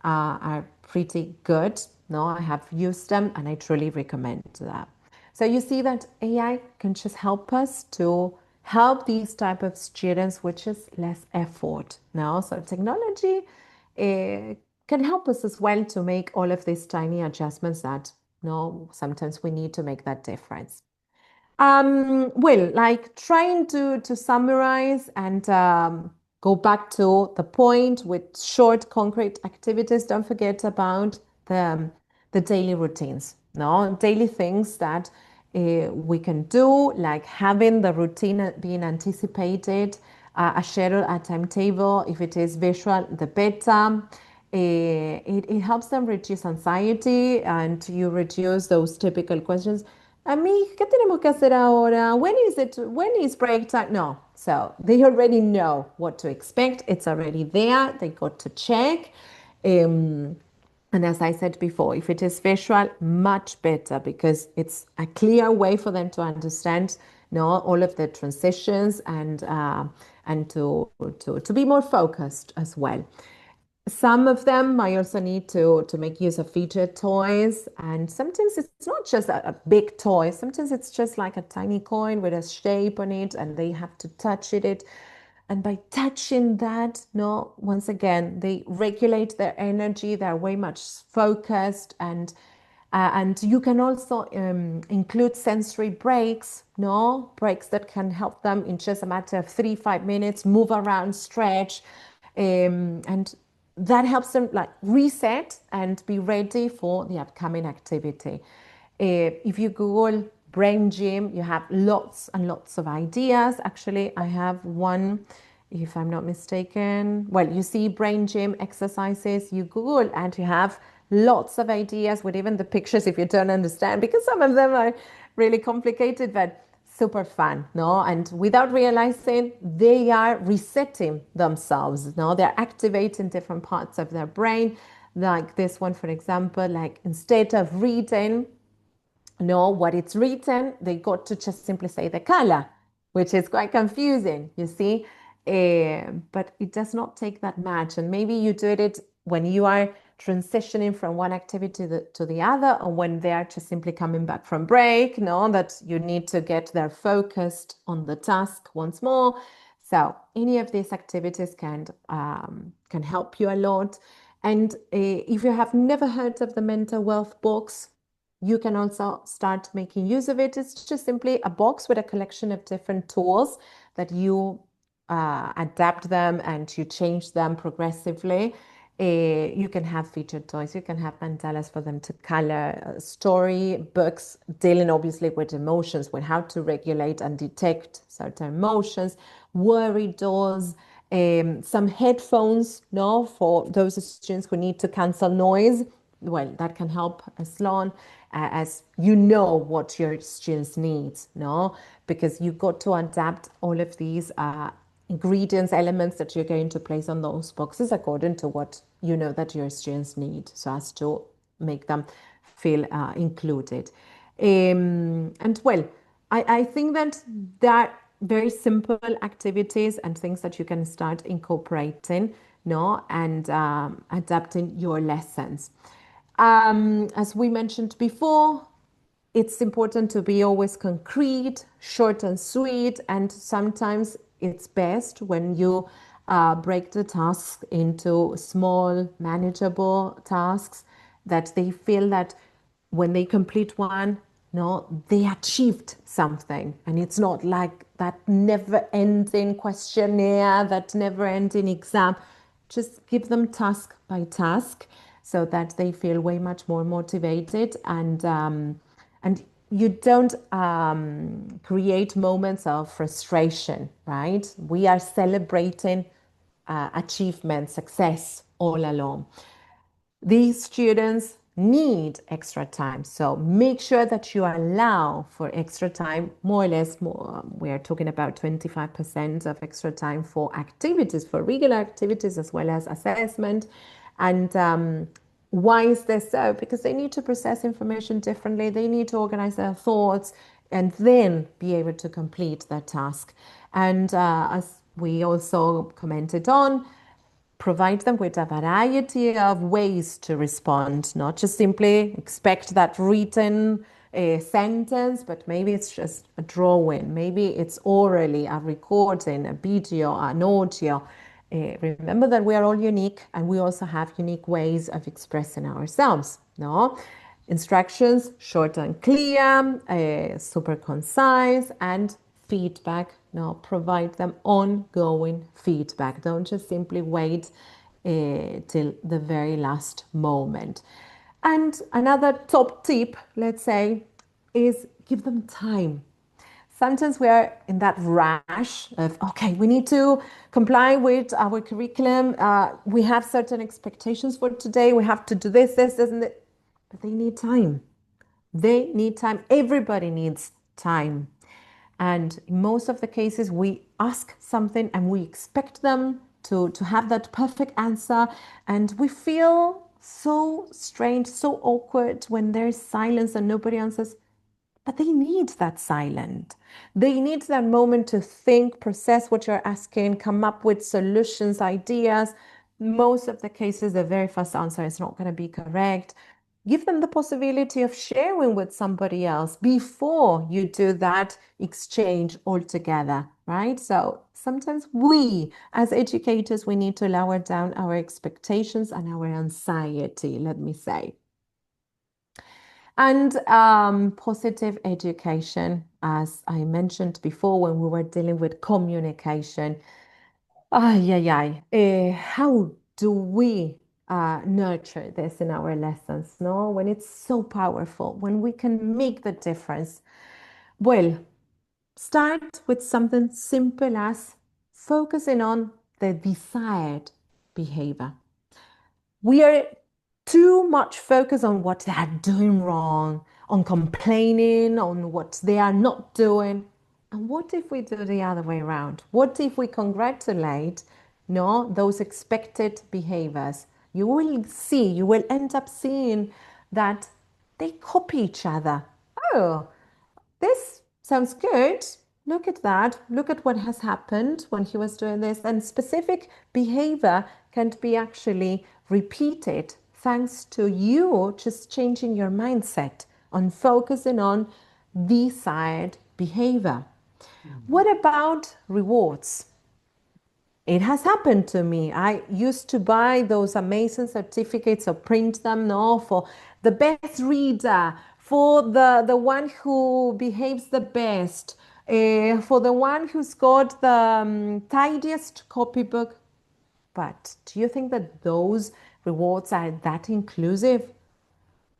are pretty good. No, I have used them and I truly recommend that. So you see that AI can just help us to help these type of students, which is less effort. No, so technology can help us as well to make all of these tiny adjustments that sometimes we need to make that difference. Well, like trying to summarize and go back to the point with short, concrete activities. Don't forget about the daily routines, no, daily things that we can do, like having the routine being anticipated, a schedule, a timetable. If it is visual, the better. It helps them reduce anxiety, and you reduce those typical questions. A mí, ¿qué tenemos que hacer ahora? When is it? When is break time? No. So they already know what to expect. It's already there. They got to check. And as I said before, if it is visual, much better, because it's a clear way for them to understand, all of the transitions, and to be more focused as well. Some of them I also need to make use of featured toys, and sometimes it's not just a big toy. Sometimes it's just like a tiny coin with a shape on it, and they have to touch it. And by touching that, no, once again, they regulate their energy. They're way much focused, and you can also include sensory breaks, no, breaks that can help them in just a matter of 3, 5 minutes, move around, stretch, and that helps them like reset and be ready for the upcoming activity. If you Google brain gym, you have lots and lots of ideas. Actually, I have one, if I'm not mistaken. Well, you see brain gym exercises, you Google, and you have lots of ideas with even the pictures if you don't understand, because some of them are really complicated, but super fun, no? And without realizing, they are resetting themselves, no? They're activating different parts of their brain. Like this one, for example, like instead of reading, know what it's written, they got to just simply say the color, which is quite confusing, you see. But it does not take that much. And maybe you do it when you are transitioning from one activity to the other, or when they are just simply coming back from break, know that you need to get there focused on the task once more. So any of these activities can help you a lot. And if you have never heard of the mental wealth box, you can also start making use of it. It's just simply a box with a collection of different tools that you adapt them and you change them progressively. You can have featured toys, you can have mandalas for them to color, story books dealing obviously with emotions, with how to regulate and detect certain emotions, worry dolls, some headphones, no, for those students who need to cancel noise. Well, that can help as long as you know what your students need, no? Because you've got to adapt all of these ingredients, elements that you're going to place on those boxes according to what you know that your students need, so as to make them feel included. And well, I think that there are very simple activities and things that you can start incorporating, no, and adapting your lessons. As we mentioned before, it's important to be always concrete, short and sweet, and sometimes it's best when you break the task into small, manageable tasks that they feel that when they complete one, no, they achieved something. And it's not like that never ending questionnaire, that never ending exam. Just give them task by task so that they feel way much more motivated, and you don't create moments of frustration, right? We are celebrating achievement, success all along. These students need extra time, so make sure that you allow for extra time, more or less. More, we are talking about 25% of extra time for activities, for regular activities, as well as assessment. And why is this so? Because they need to process information differently, they need to organize their thoughts, and then be able to complete their task. And as we also commented on, provide them with a variety of ways to respond, not just simply expect that written sentence, but maybe it's just a drawing, maybe it's orally, a recording, a video, an audio. Remember that we are all unique, and we also have unique ways of expressing ourselves, no? Instructions, short and clear, super concise, and feedback. Now, provide them ongoing feedback. Don't just simply wait till the very last moment. And another top tip, let's say, is give them time. Sometimes we are in that rush of, okay, we need to comply with our curriculum. We have certain expectations for today. We have to do this, and that. But they need time. They need time. Everybody needs time. And in most of the cases, we ask something and we expect them to have that perfect answer. And we feel so strange, so awkward when there's silence and nobody answers. But they need that silence. They need that moment to think, process what you're asking, come up with solutions, ideas. most of the cases, the very first answer is not going to be correct. Give them the possibility of sharing with somebody else before you do that exchange altogether, right? So sometimes we, as educators, we need to lower down our expectations and our anxiety, let me say. And positive education, as I mentioned before, when we were dealing with communication. Ay, ay, ay. How do we nurture this in our lessons, no? When it's so powerful, when we can make the difference. Well, start with something simple as focusing on the desired behavior. We are too much focused on what they are doing wrong, on complaining, on what they are not doing. And what if we do the other way around? What if we congratulate, no, those expected behaviors? You will see, you will end up seeing that they copy each other. Oh, this sounds good. Look at that. Look at what has happened when he was doing this. And specific behavior can be actually repeated thanks to you just changing your mindset on focusing on desired behavior. What about rewards? It has happened to me. I used to buy those amazing certificates or print them, no, for the best reader, for the one who behaves the best, for the one who's got the tidiest copybook. But do you think that those rewards are that inclusive?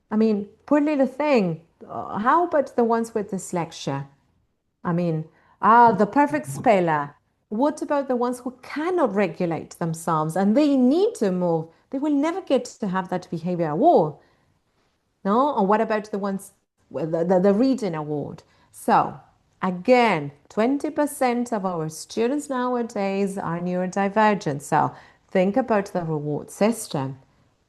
I mean, poor little thing. How about the ones with dyslexia? I mean, the perfect speller. What about the ones who cannot regulate themselves and they need to move? They will never get to have that behavior award. No? Or what about the ones with the reading award? So, again, 20% of our students nowadays are neurodivergent. So, think about the reward system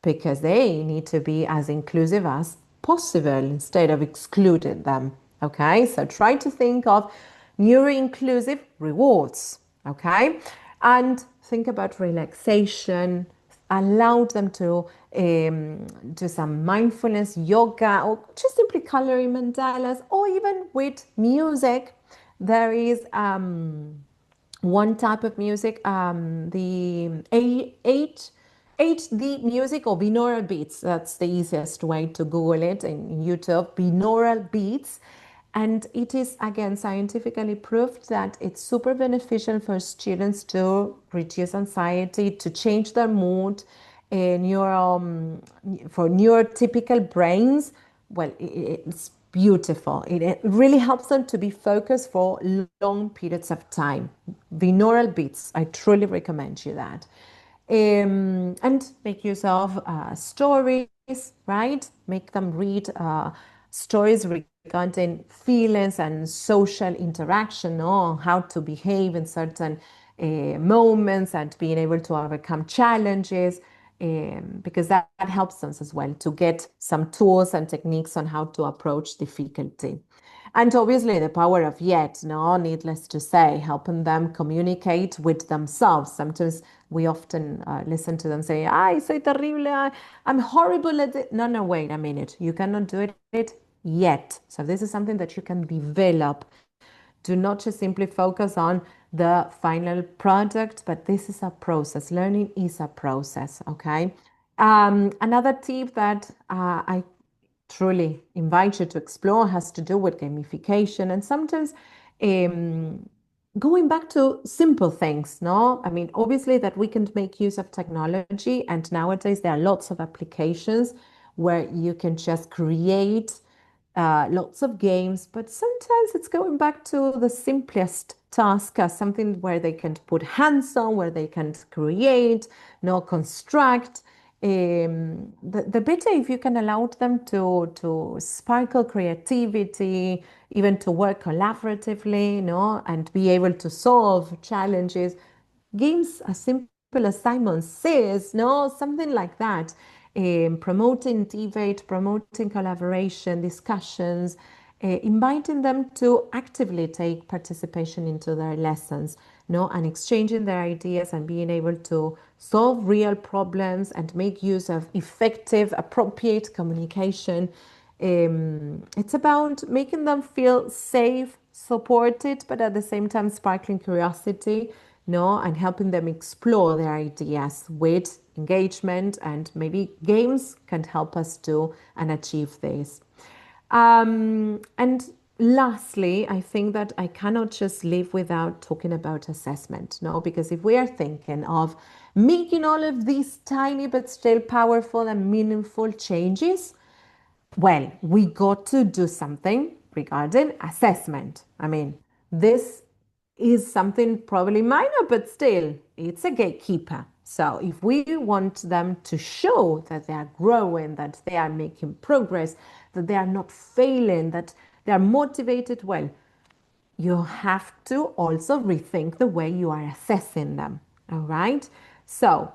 because they need to be as inclusive as possible instead of excluding them. Okay, so try to think of neuro-inclusive rewards. Okay, and think about relaxation. Allow them to do some mindfulness yoga or just simply coloring mandalas or even with music. There is one type of music, the HD music or binaural beats. That's the easiest way to Google it in YouTube, binaural beats. And it is, again, scientifically proved that it's super beneficial for students to reduce anxiety, to change their mood, for neurotypical brains. Well, it's beautiful. It really helps them to be focused for long periods of time. Binaural beats, I truly recommend you that. And make use of stories, right? Make them read stories regarding feelings and social interaction, or how to behave in certain moments and being able to overcome challenges, because that helps us as well to get some tools and techniques on how to approach difficulty. And obviously, the power of yet, no, needless to say, helping them communicate with themselves. Sometimes we often listen to them say, ay, soy terrible, I'm horrible at it. No, no, wait a minute. You cannot do it yet. So, this is something that you can develop. Do not just simply focus on the final product, but this is a process. Learning is a process, okay? Another tip that I truly invite you to explore has to do with gamification and sometimes going back to simple things, no? I mean, obviously that we can make use of technology, and nowadays there are lots of applications where you can just create lots of games, but sometimes it's going back to the simplest task, something where they can put hands on, where they can create, no, construct. The better if you can allow them to sparkle creativity, even to work collaboratively, no, and be able to solve challenges. Games as simple as Simon Says, no, something like that. Promoting debate, promoting collaboration, discussions, inviting them to actively take participation into their lessons. no, and exchanging their ideas and being able to solve real problems and make use of effective, appropriate communication. It's about making them feel safe, supported, but at the same time sparkling curiosity, no, and helping them explore their ideas with engagement, and maybe games can help us do and achieve this. And lastly, I think that I cannot just live without talking about assessment, no, because if we are thinking of making all of these tiny but still powerful and meaningful changes, well, we got to do something regarding assessment. I mean, this is something probably minor, but still, it's a gatekeeper. So if we want them to show that they are growing, that they are making progress, that they are not failing, that they are motivated, well, you have to also rethink the way you are assessing them. All right. So,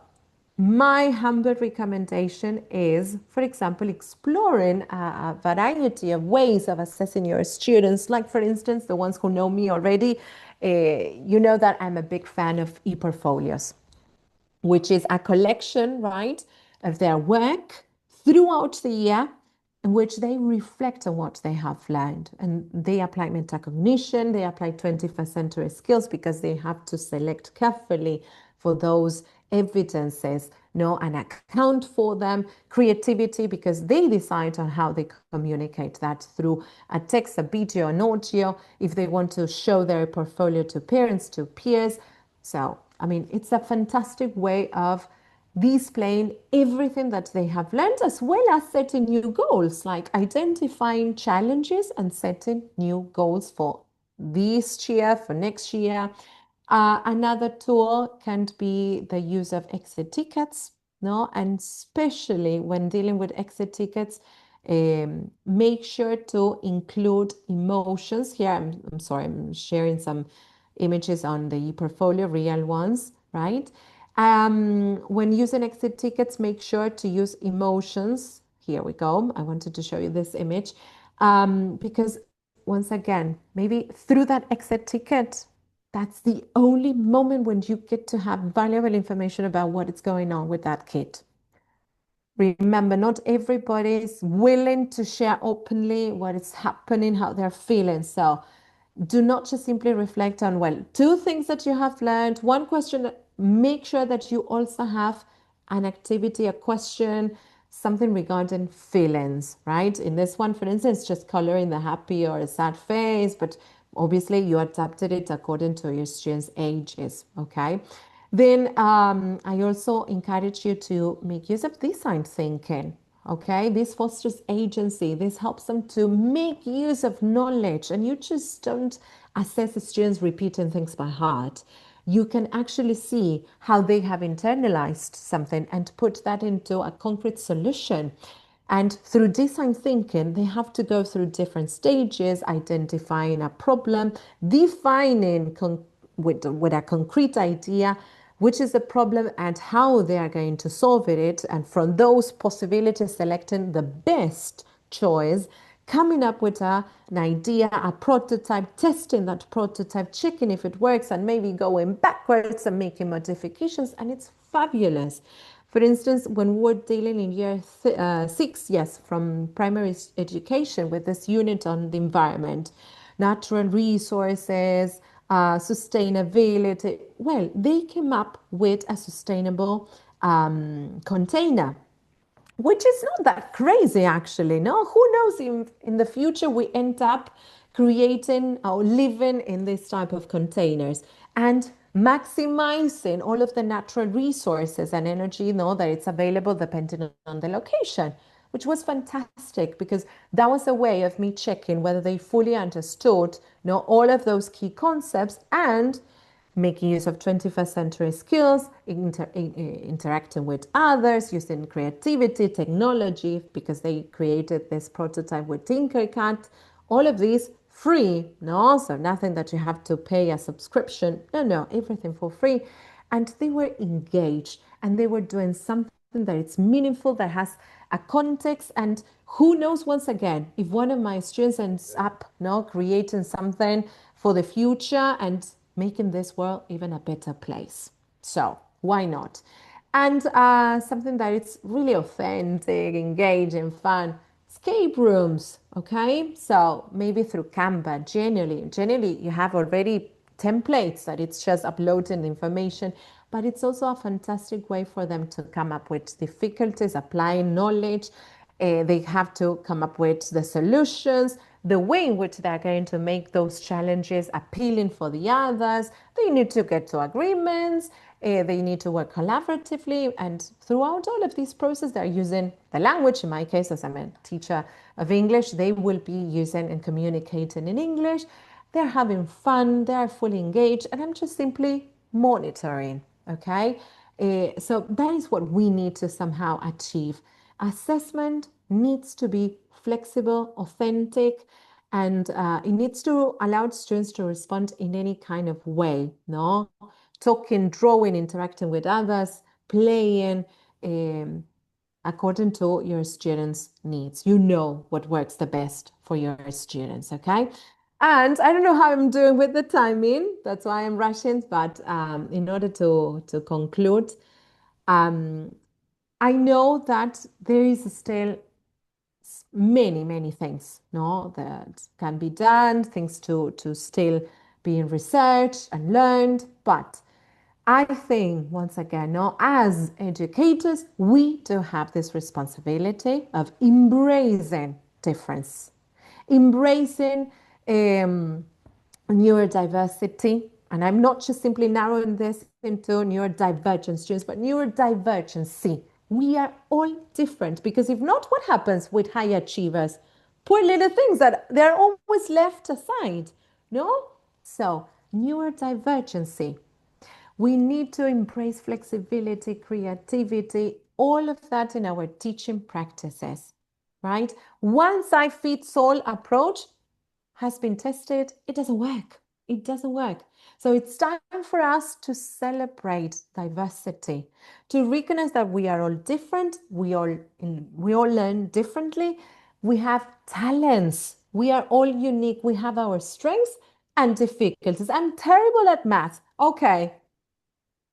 my humble recommendation is, for example, exploring a variety of ways of assessing your students. Like, for instance, the ones who know me already, you know that I'm a big fan of e-portfolios, which is a collection, right, of their work throughout the year in which they reflect on what they have learned. And they apply metacognition, they apply 21st century skills because they have to select carefully for those evidences, no, and account for them, creativity, because they decide on how they communicate that through a text, a video, an audio, if they want to show their portfolio to parents, to peers. So, I mean, it's a fantastic way of displaying everything that they have learned, as well as setting new goals, like identifying challenges and setting new goals for this year, for next year. Another tool can be the use of exit tickets, no, and especially when dealing with exit tickets, make sure to include emotions. Here, I'm sorry, I'm sharing some images on the portfolio, real ones, right? When using exit tickets, make sure to use emotions. Here we go. I wanted to show you this image because once again, maybe through that exit ticket, that's the only moment when you get to have valuable information about what is going on with that kid. Remember, not everybody is willing to share openly what is happening, how they're feeling. So do not just simply reflect on, well, two things that you have learned, one question. Make sure that you also have an activity, a question, something regarding feelings, right? In this one, for instance, just coloring the happy or a sad face, but obviously you adapted it according to your students' ages, okay? Then I also encourage you to make use of design thinking. Okay, this fosters agency. This helps them to make use of knowledge, and you just don't assess the students repeating things by heart. You can actually see how they have internalized something and put that into a concrete solution. And through design thinking, they have to go through different stages, identifying a problem, defining with a concrete idea which is the problem and how they are going to solve it. And from those possibilities, selecting the best choice, coming up with an idea, a prototype, testing that prototype, checking if it works, and maybe going backwards and making modifications. And it's fabulous. For instance, when we're dealing in year 6, yes, from primary education with this unit on the environment, natural resources, sustainability. Well, they came up with a sustainable container, which is not that crazy actually. No, who knows if in the future we end up creating or living in this type of containers and maximizing all of the natural resources and energy, that it's available depending on the location, which was fantastic because that was a way of me checking whether they fully understood, all of those key concepts and making use of 21st century skills, interacting with others, using creativity, technology, because they created this prototype with Tinkercad. All of these free, no, so nothing that you have to pay a subscription. No, everything for free. And they were engaged and they were doing something that it's meaningful, that has a context. And who knows, once again, if one of my students ends up creating something for the future and making this world even a better place. So why not? And something that is really authentic, engaging, fun, escape rooms. Okay, so maybe through Canva, generally you have already templates that it's just uploading information, but it's also a fantastic way for them to come up with difficulties, applying knowledge. They have to come up with the solutions, the way in which they're going to make those challenges appealing for the others. They need to get to agreements. They need to work collaboratively. And throughout all of this process, they're using the language. In my case, as I'm a teacher of English, they will be using and communicating in English. They're having fun. They're fully engaged. And I'm just simply monitoring. Okay. So that is what we need to somehow achieve. Assessment needs to be flexible, authentic, and it needs to allow students to respond in any kind of way, no? Talking, drawing, interacting with others, playing, according to your students' needs. You know what works the best for your students, okay? And I don't know how I'm doing with the timing. That's why I'm rushing. But in order to conclude, um, I know that there is still many things, no, that can be done, things to still being researched and learned. But I think once again, no, as educators, we do have this responsibility of embracing difference, embracing neurodiversity. And I'm not just simply narrowing this into neurodivergent students, but neurodivergency. We are all different because if not, what happens with high achievers? Poor little things that they're always left aside, no? So, neurodivergency. We need to embrace flexibility, creativity, all of that in our teaching practices, right? One size fits all approach has been tested, it doesn't work. It doesn't work. So it's time for us to celebrate diversity, to recognize that we are all different, we all learn differently, we have talents, we are all unique, we have our strengths and difficulties. I'm terrible at math. Okay,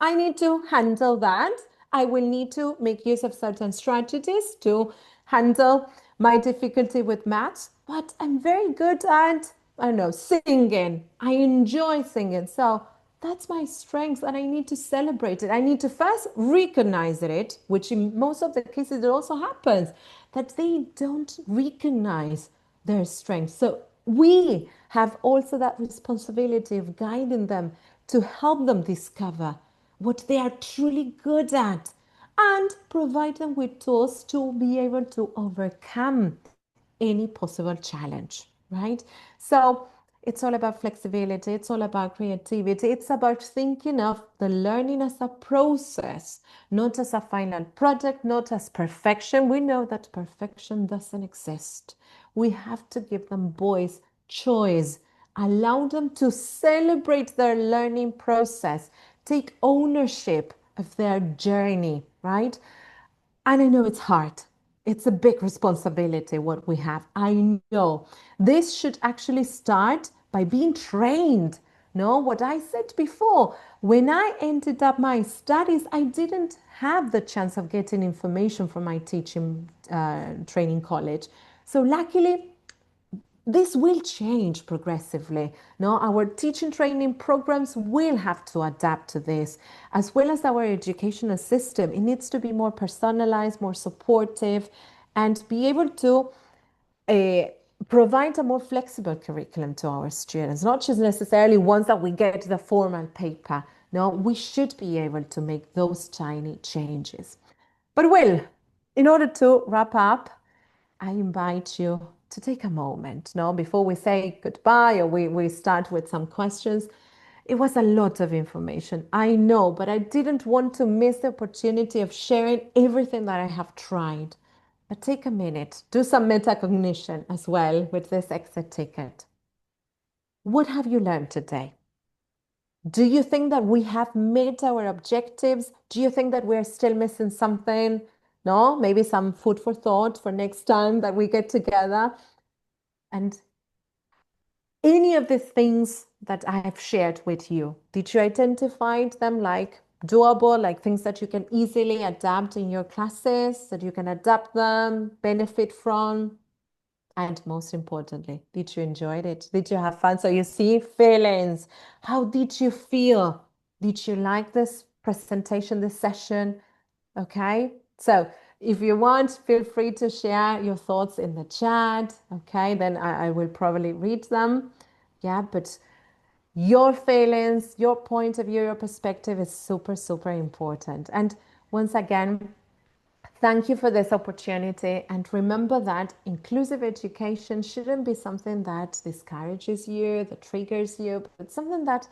I need to handle that. I will need to make use of certain strategies to handle my difficulty with maths, but I'm very good at, I don't know, singing. I enjoy singing. So that's my strength and I need to celebrate it. I need to first recognize it, which in most of the cases it also happens, that they don't recognize their strengths. So we have also that responsibility of guiding them to help them discover what they are truly good at and provide them with tools to be able to overcome any possible challenge, right? So it's all about flexibility, it's all about creativity, it's about thinking of the learning as a process, not as a final product, not as perfection. We know that perfection doesn't exist. We have to give them voice, choice, allow them to celebrate their learning process, take ownership of their journey, right? And I know it's hard. It's a big responsibility what we have. I know. This should actually start by being trained. No, what I said before, when I ended up my studies, I didn't have the chance of getting information from my teaching training college. So luckily, this will change progressively. No, our teaching training programs will have to adapt to this, as well as our educational system. It needs to be more personalized, more supportive, and be able to uh, provide a more flexible curriculum to our students, not just necessarily ones that we get the formal paper. No, we should be able to make those tiny changes. But well, in order to wrap up, I invite you to take a moment, no, before we say goodbye or we start with some questions. It was a lot of information, I know, but I didn't want to miss the opportunity of sharing everything that I have tried. But take a minute, do some metacognition as well with this exit ticket. What have you learned today? Do you think that we have met our objectives? Do you think that we're still missing something? No, maybe some food for thought for next time that we get together. And any of these things that I have shared with you? Did you identify them like doable, like things that you can easily adapt in your classes, that you can adapt them, benefit from? And most importantly, did you enjoy it? Did you have fun? So you see feelings. How did you feel? Did you like this presentation, this session? Okay. So if you want, feel free to share your thoughts in the chat. Okay. Then I will probably read them. Yeah. But your feelings, your point of view, your perspective is super, super important. And once again, thank you for this opportunity. And remember that inclusive education shouldn't be something that discourages you, that triggers you, but something that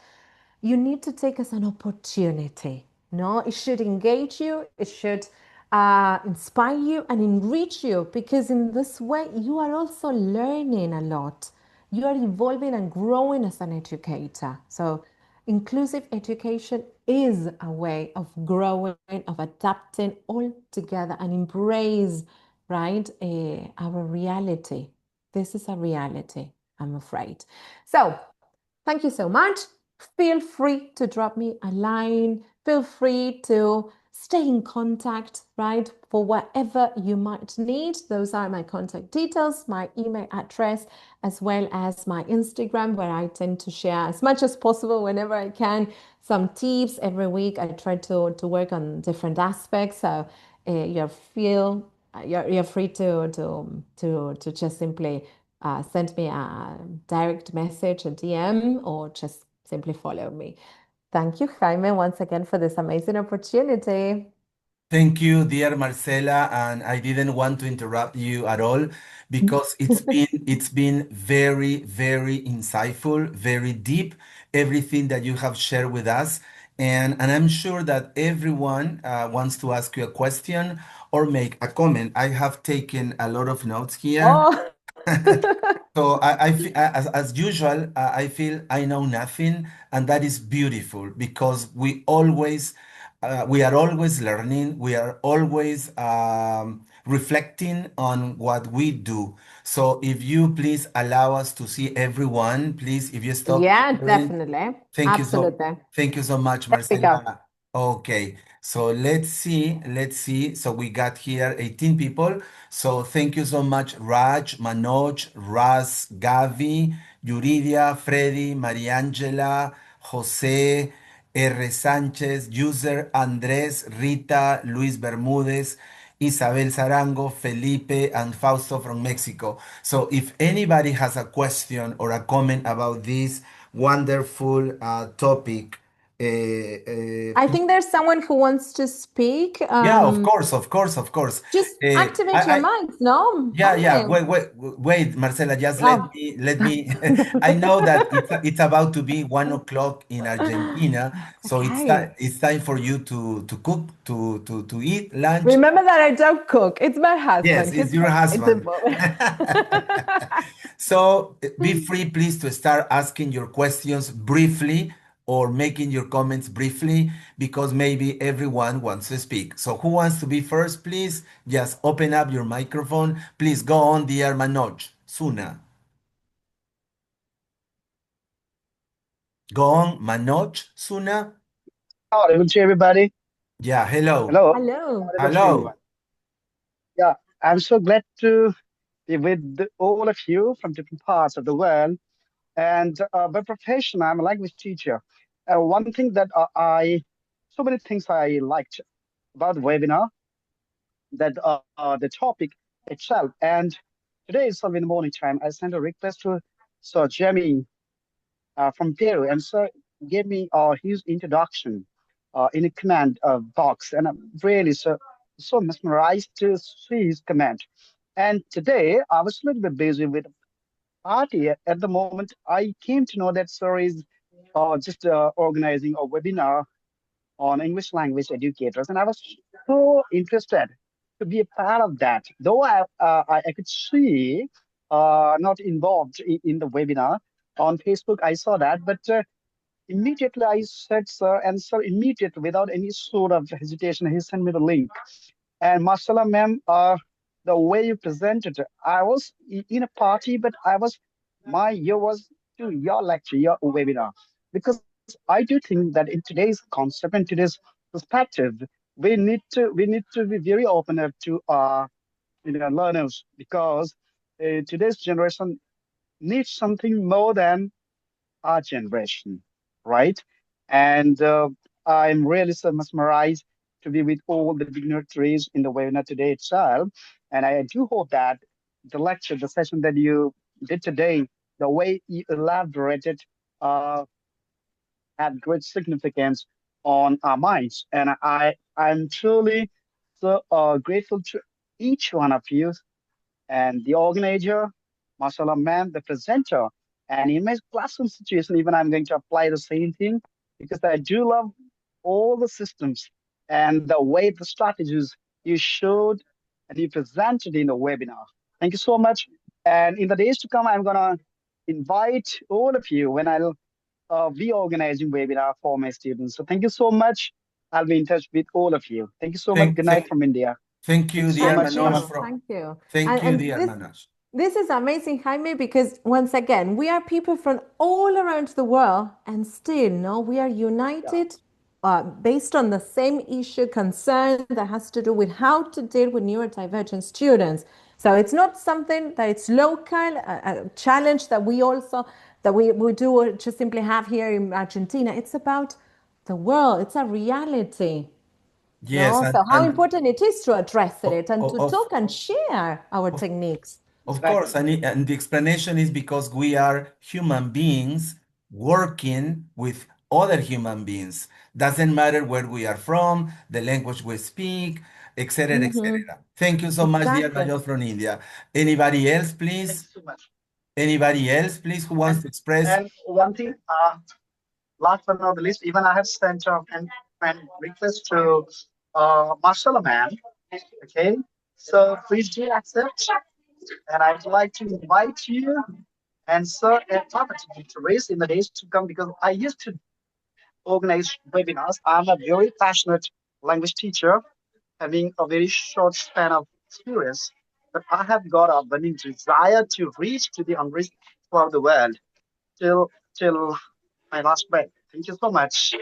you need to take as an opportunity. No, it should engage you, it should inspire you and enrich you, because in this way you are also learning a lot. You are evolving and growing as an educator. So inclusive education is a way of growing, of adapting all together and embrace, right, our reality. This is a reality, I'm afraid. So thank you so much. Feel free to drop me a line. Feel free to stay in contact, right? For whatever you might need. Those are my contact details, my email address, as well as my Instagram, where I tend to share as much as possible whenever I can some tips every week. I try to work on different aspects. So you're free to just simply send me a direct message, a DM, or just simply follow me. Thank you, Jaime, once again for this amazing opportunity. Thank you, dear Marcela, and I didn't want to interrupt you at all because it's been very, very insightful, very deep, everything that you have shared with us. And I'm sure that everyone wants to ask you a question or make a comment. I have taken a lot of notes here. Oh, So as usual, I feel I know nothing, and that is beautiful because we are always learning. We are always reflecting on what we do. So if you please allow us to see everyone, please, if you stop yeah, sharing, definitely. thank you so Absolutely. thank you so much, There we go. Marcela. Okay, so let's see, let's see. So we got here 18 people. So thank you so much, Raj, Manoj, Raz, Gavi, Yuridia, Freddy, Mariangela, Jose, R. Sánchez, User, Andrés, Rita, Luis Bermúdez, Isabel Zarango, Felipe, and Fausto from Mexico. So if anybody has a question or a comment about this wonderful topic, I think there's someone who wants to speak. yeah, of course, of course, of course. Just activate your I mics, no? yeah, yeah. Jaime. Wait, Marcela. Just Oh. let me. I know that it's about to be 1 o'clock in Argentina, That's so okay. it's time for you to cook to eat lunch. Remember that I don't cook. It's my Yes, husband. it's He's your quite husband. simple. So be free, please, to start asking your questions briefly or making your comments briefly because maybe everyone wants to speak. So who wants to be first, please? Just open up your microphone. Please go on, dear Manoj. Suna. Go on, Manoj. Suna. Audible to everybody. Yeah, hello. Hello. Hello. Audible to everyone. Hello. Yeah, I'm so glad to be with all of you from different parts of the world. And by profession, I'm a language teacher. One thing that so many things I liked about the webinar, that the topic itself. And today is in the morning time. I sent a request to Sir Jaime from Peru, and so gave me his introduction in a command box, and I'm really so mesmerized to see his command. And today I was a little bit busy with party at the moment. I came to know that Sir is just organizing a webinar on English language educators, and I was so interested to be a part of that. Though I could see not involved in the webinar on Facebook, I saw that, but immediately I said, sir, and sir, immediately without any sort of hesitation, he sent me the link. And Marcela, ma'am, the way you presented, I was in a party, but my ear was to your lecture, your webinar, because I do think that in today's concept and today's perspective, we need to be very open up to our learners, because today's generation needs something more than our generation, right? And I'm really so mesmerized to be with all the dignitaries in the webinar today itself. And I do hope that the lecture, the session that you did today, the way you elaborated, uh, had great significance on our minds. And I'm truly so grateful to each one of you, and the organizer, Marcela ma'am, the presenter. And in my classroom situation, even I'm going to apply the same thing, because I do love all the systems and the way the strategies you showed and you presented in the webinar. Thank you so much. And in the days to come, I'm gonna invite all of you when I'll be organizing webinar for my students. So thank you so much. I'll be in touch with all of you. Thank you so much. Thank, Good night thank, from India. thank Thank you you, so dear Thank much. Manoj. you. Namaste. Thank you. Thank you, And dear this Manoj. this is amazing, Jaime, because once again, we are people from all around the world, and still, no, we are Yeah. united based on the same issue concern that has to do with how to deal with neurodivergent students. So it's not something that it's local, a challenge that we do just simply have here in Argentina. It's about the world. It's a reality. Yes, No, so how important it is to address it and to of talk and share our of techniques. Of course, Exactly. and the explanation is because we are human beings working with other human beings. Doesn't matter where we are from, the language we speak, etc., Hmm. etc. Thank you so much, dear Exactly. Major from India. Anybody else, Thank please? you so much. Anybody else, please, who wants And to express? and one thing, last but not the least, even I have sent a friend request to Marcella man. Okay, so please do accept, and I would like to invite you and sir and Papa to raise in the days to come, because I used to organize webinars. I'm a very passionate language teacher, having a very short span of experience, but I have got a burning desire to reach to the unreached throughout the world till my last breath. Thank you so much.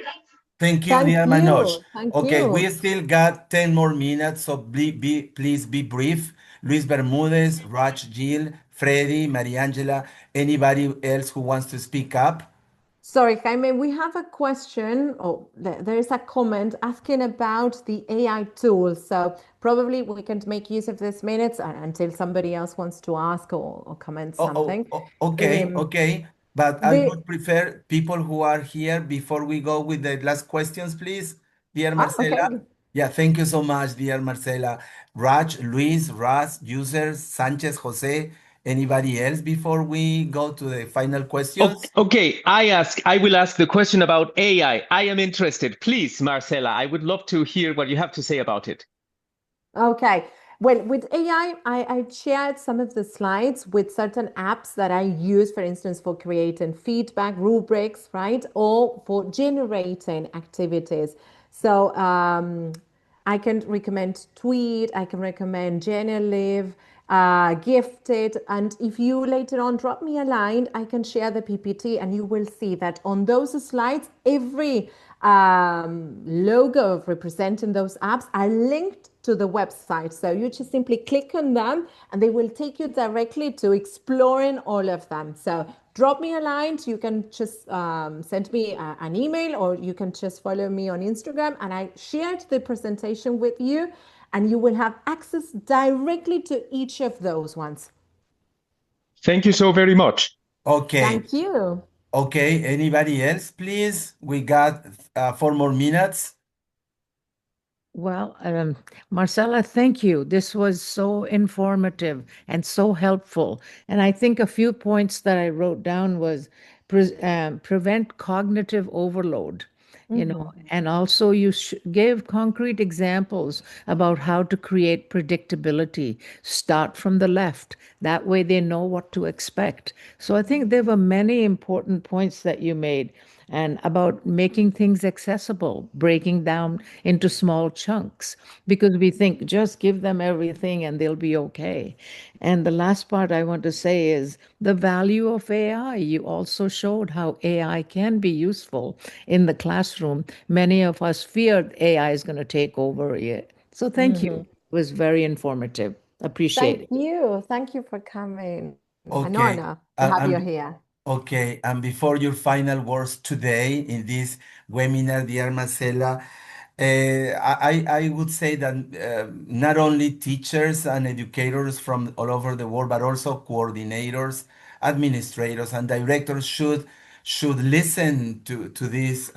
Thank you, Thank dear Manoj. you. Thank Okay, we you. still got 10 more minutes, so please be brief. Luis Bermudez, Raj Jill, Freddy, Mariangela, anybody else who wants to speak up? Sorry, Jaime, we have a question, or there is a comment asking about the AI tools. So probably we can make use of this minutes until somebody else wants to ask or comment something. Okay, Um, okay. But I the would prefer people who are here before we go with the last questions, please. Dear okay. Marcela. Yeah, thank you so much, dear Marcela. Raj, Luis, Raz, users, Sanchez, Jose, anybody else before we go to the final questions? Okay, I will ask the question about AI. I am interested. Please, Marcela, I would love to hear what you have to say about it. Okay. Well, with AI, I shared some of the slides with certain apps that I use, for instance, for creating feedback rubrics, right? Or for generating activities. So I can recommend Tweet, I can recommend Genialive, Gifted. And if you later on drop me a line, I can share the PPT and you will see that on those slides, every logo representing those apps are linked to the website. So you just simply click on them and they will take you directly to exploring all of them. So drop me a line. You can just send me an email, or you can just follow me on Instagram, and I shared the presentation with you, and you will have access directly to each of those ones. Thank you so very much. Okay, Thank you. okay. Anybody else, please? We got 4 more minutes. Well, Marcela, thank you. This was so informative and so helpful. And I think a few points that I wrote down was prevent cognitive overload, and also you gave concrete examples about how to create predictability. Start from the left. That way they know what to expect. So I think there were many important points that you made. and about making things accessible, breaking down into small chunks, because we think just give them everything and they'll be okay. And the last part I want to say is the value of AI. You also showed how AI can be useful in the classroom. Many of us feared AI is going to take over. Yeah. So thank you. It was very informative. Appreciate Thank it. you. Thank you for coming. An Okay. honor to have you And here. okay, and before your final words today in this webinar, dear Marcela, I would say that not only teachers and educators from all over the world, but also coordinators, administrators, and directors should listen to this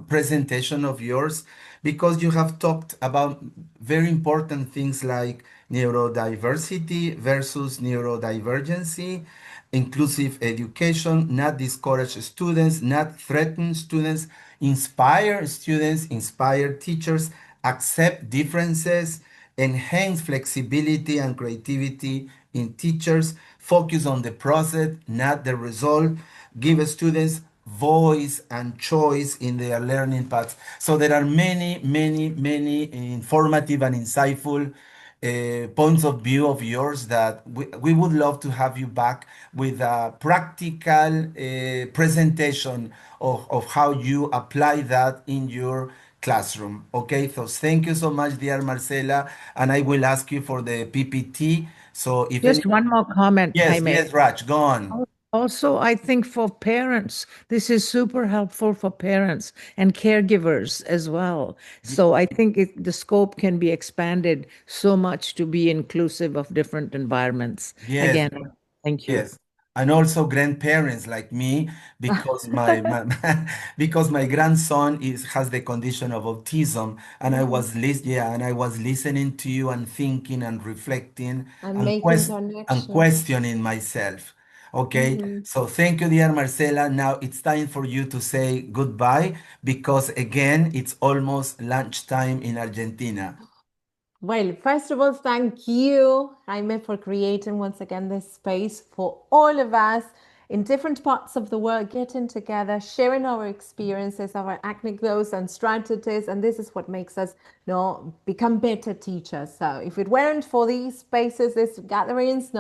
presentation of yours, because you have talked about very important things like neurodiversity versus neurodivergency, inclusive education, not discourage students, not threaten students, inspire students, inspire teachers, accept differences, enhance flexibility and creativity in teachers, focus on the process, not the result, give students voice and choice in their learning paths. So there are many informative and insightful points of view of yours that we would love to have you back with a practical presentation of how you apply that in your classroom. Okay, so thank you so much, dear Marcela, and I will ask you for the PPT. So if any, Just one more comment, yes, Jaime. yes, Raj, go on. Also, I think for parents, this is super helpful for parents and caregivers as well. So I think the scope can be expanded so much to be inclusive of different environments. Yes, Again, thank you. yes, and also grandparents like me, because my because my grandson is has the condition of autism, and I was listening to you and thinking and reflecting I'm and making and connections. questioning myself. Okay, so thank you, dear Marcela. Now it's time for you to say goodbye, because again it's almost lunchtime in Argentina. Well, first of all, thank you, Jaime, for creating once again this space for all of us in different parts of the world, getting together, sharing our experiences, our anecdotes and strategies. And this is what makes us, become better teachers. So if it weren't for these spaces, these gatherings,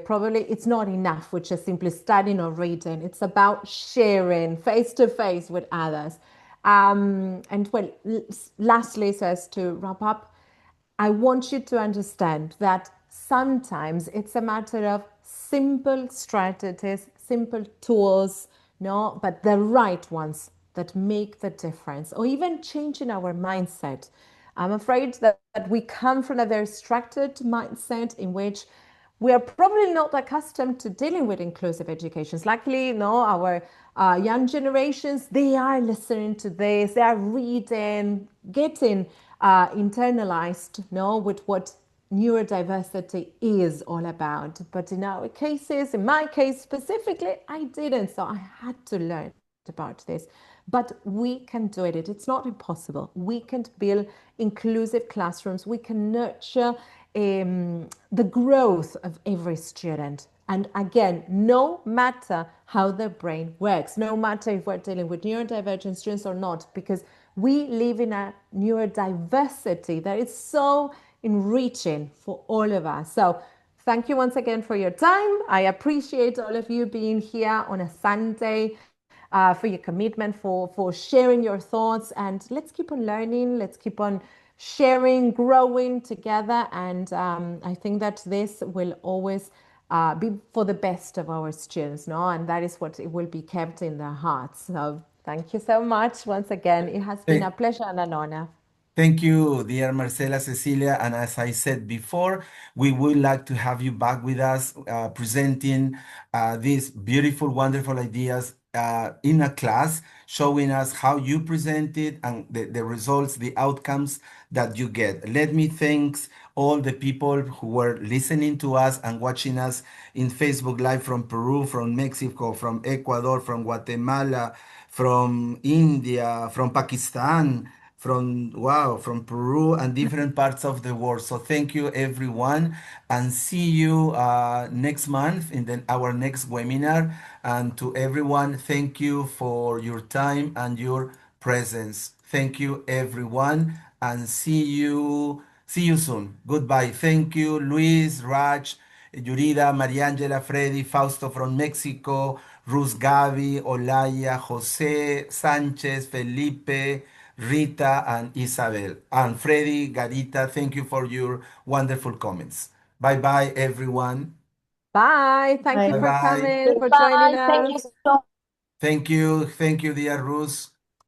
probably it's not enough with just simply studying or reading. It's about sharing face to face with others. And well, lastly, so as to wrap up, I want you to understand that sometimes it's a matter of simple strategies, simple tools, no, but the right ones that make the difference, or even changing our mindset. I'm afraid that we come from a very structured mindset in which we are probably not accustomed to dealing with inclusive educations. Luckily, no, our young generations, they are listening to this, they are reading, getting internalized, no, with what neurodiversity is all about. But in our cases, in my case specifically, I didn't. So I had to learn about this. But we can do it. It's not impossible. We can build inclusive classrooms. We can nurture the growth of every student. And again, no matter how their brain works, no matter if we're dealing with neurodivergent students or not, because we live in a neurodiversity that is so enriching for all of us. So thank you once again for your time. I appreciate all of you being here on a Sunday, for your commitment, for sharing your thoughts. And let's keep on learning. Let's keep on sharing, growing together. And I think that this will always be for the best of our students, no? And that is what it will be kept in their hearts. So thank you so much once again. It has been a pleasure and an honor. Thank you, dear Marcela Cecilia. And as I said before, we would like to have you back with us, presenting these beautiful, wonderful ideas in a class, showing us how you present it and the results, the outcomes that you get. Let me thank all the people who were listening to us and watching us in Facebook Live from Peru, from Mexico, from Ecuador, from Guatemala, from India, from Pakistan, from Peru and different parts of the world. So thank you everyone, and see you next month in our next webinar. And to everyone, thank you for your time and your presence. Thank you everyone, and see you soon. Goodbye. Thank you, Luis, Raj, Yurida, Mariangela, Freddy, Fausto from Mexico, Ruz, Gaby, Olaya, Jose, Sanchez, Felipe, Rita, and Isabel. And Freddy, Garita, thank you for your wonderful comments. Bye bye, everyone. Bye. Thank you Bye for bye. coming, for joining Goodbye. Thank us. you so Thank you. Thank you, dear Ruz.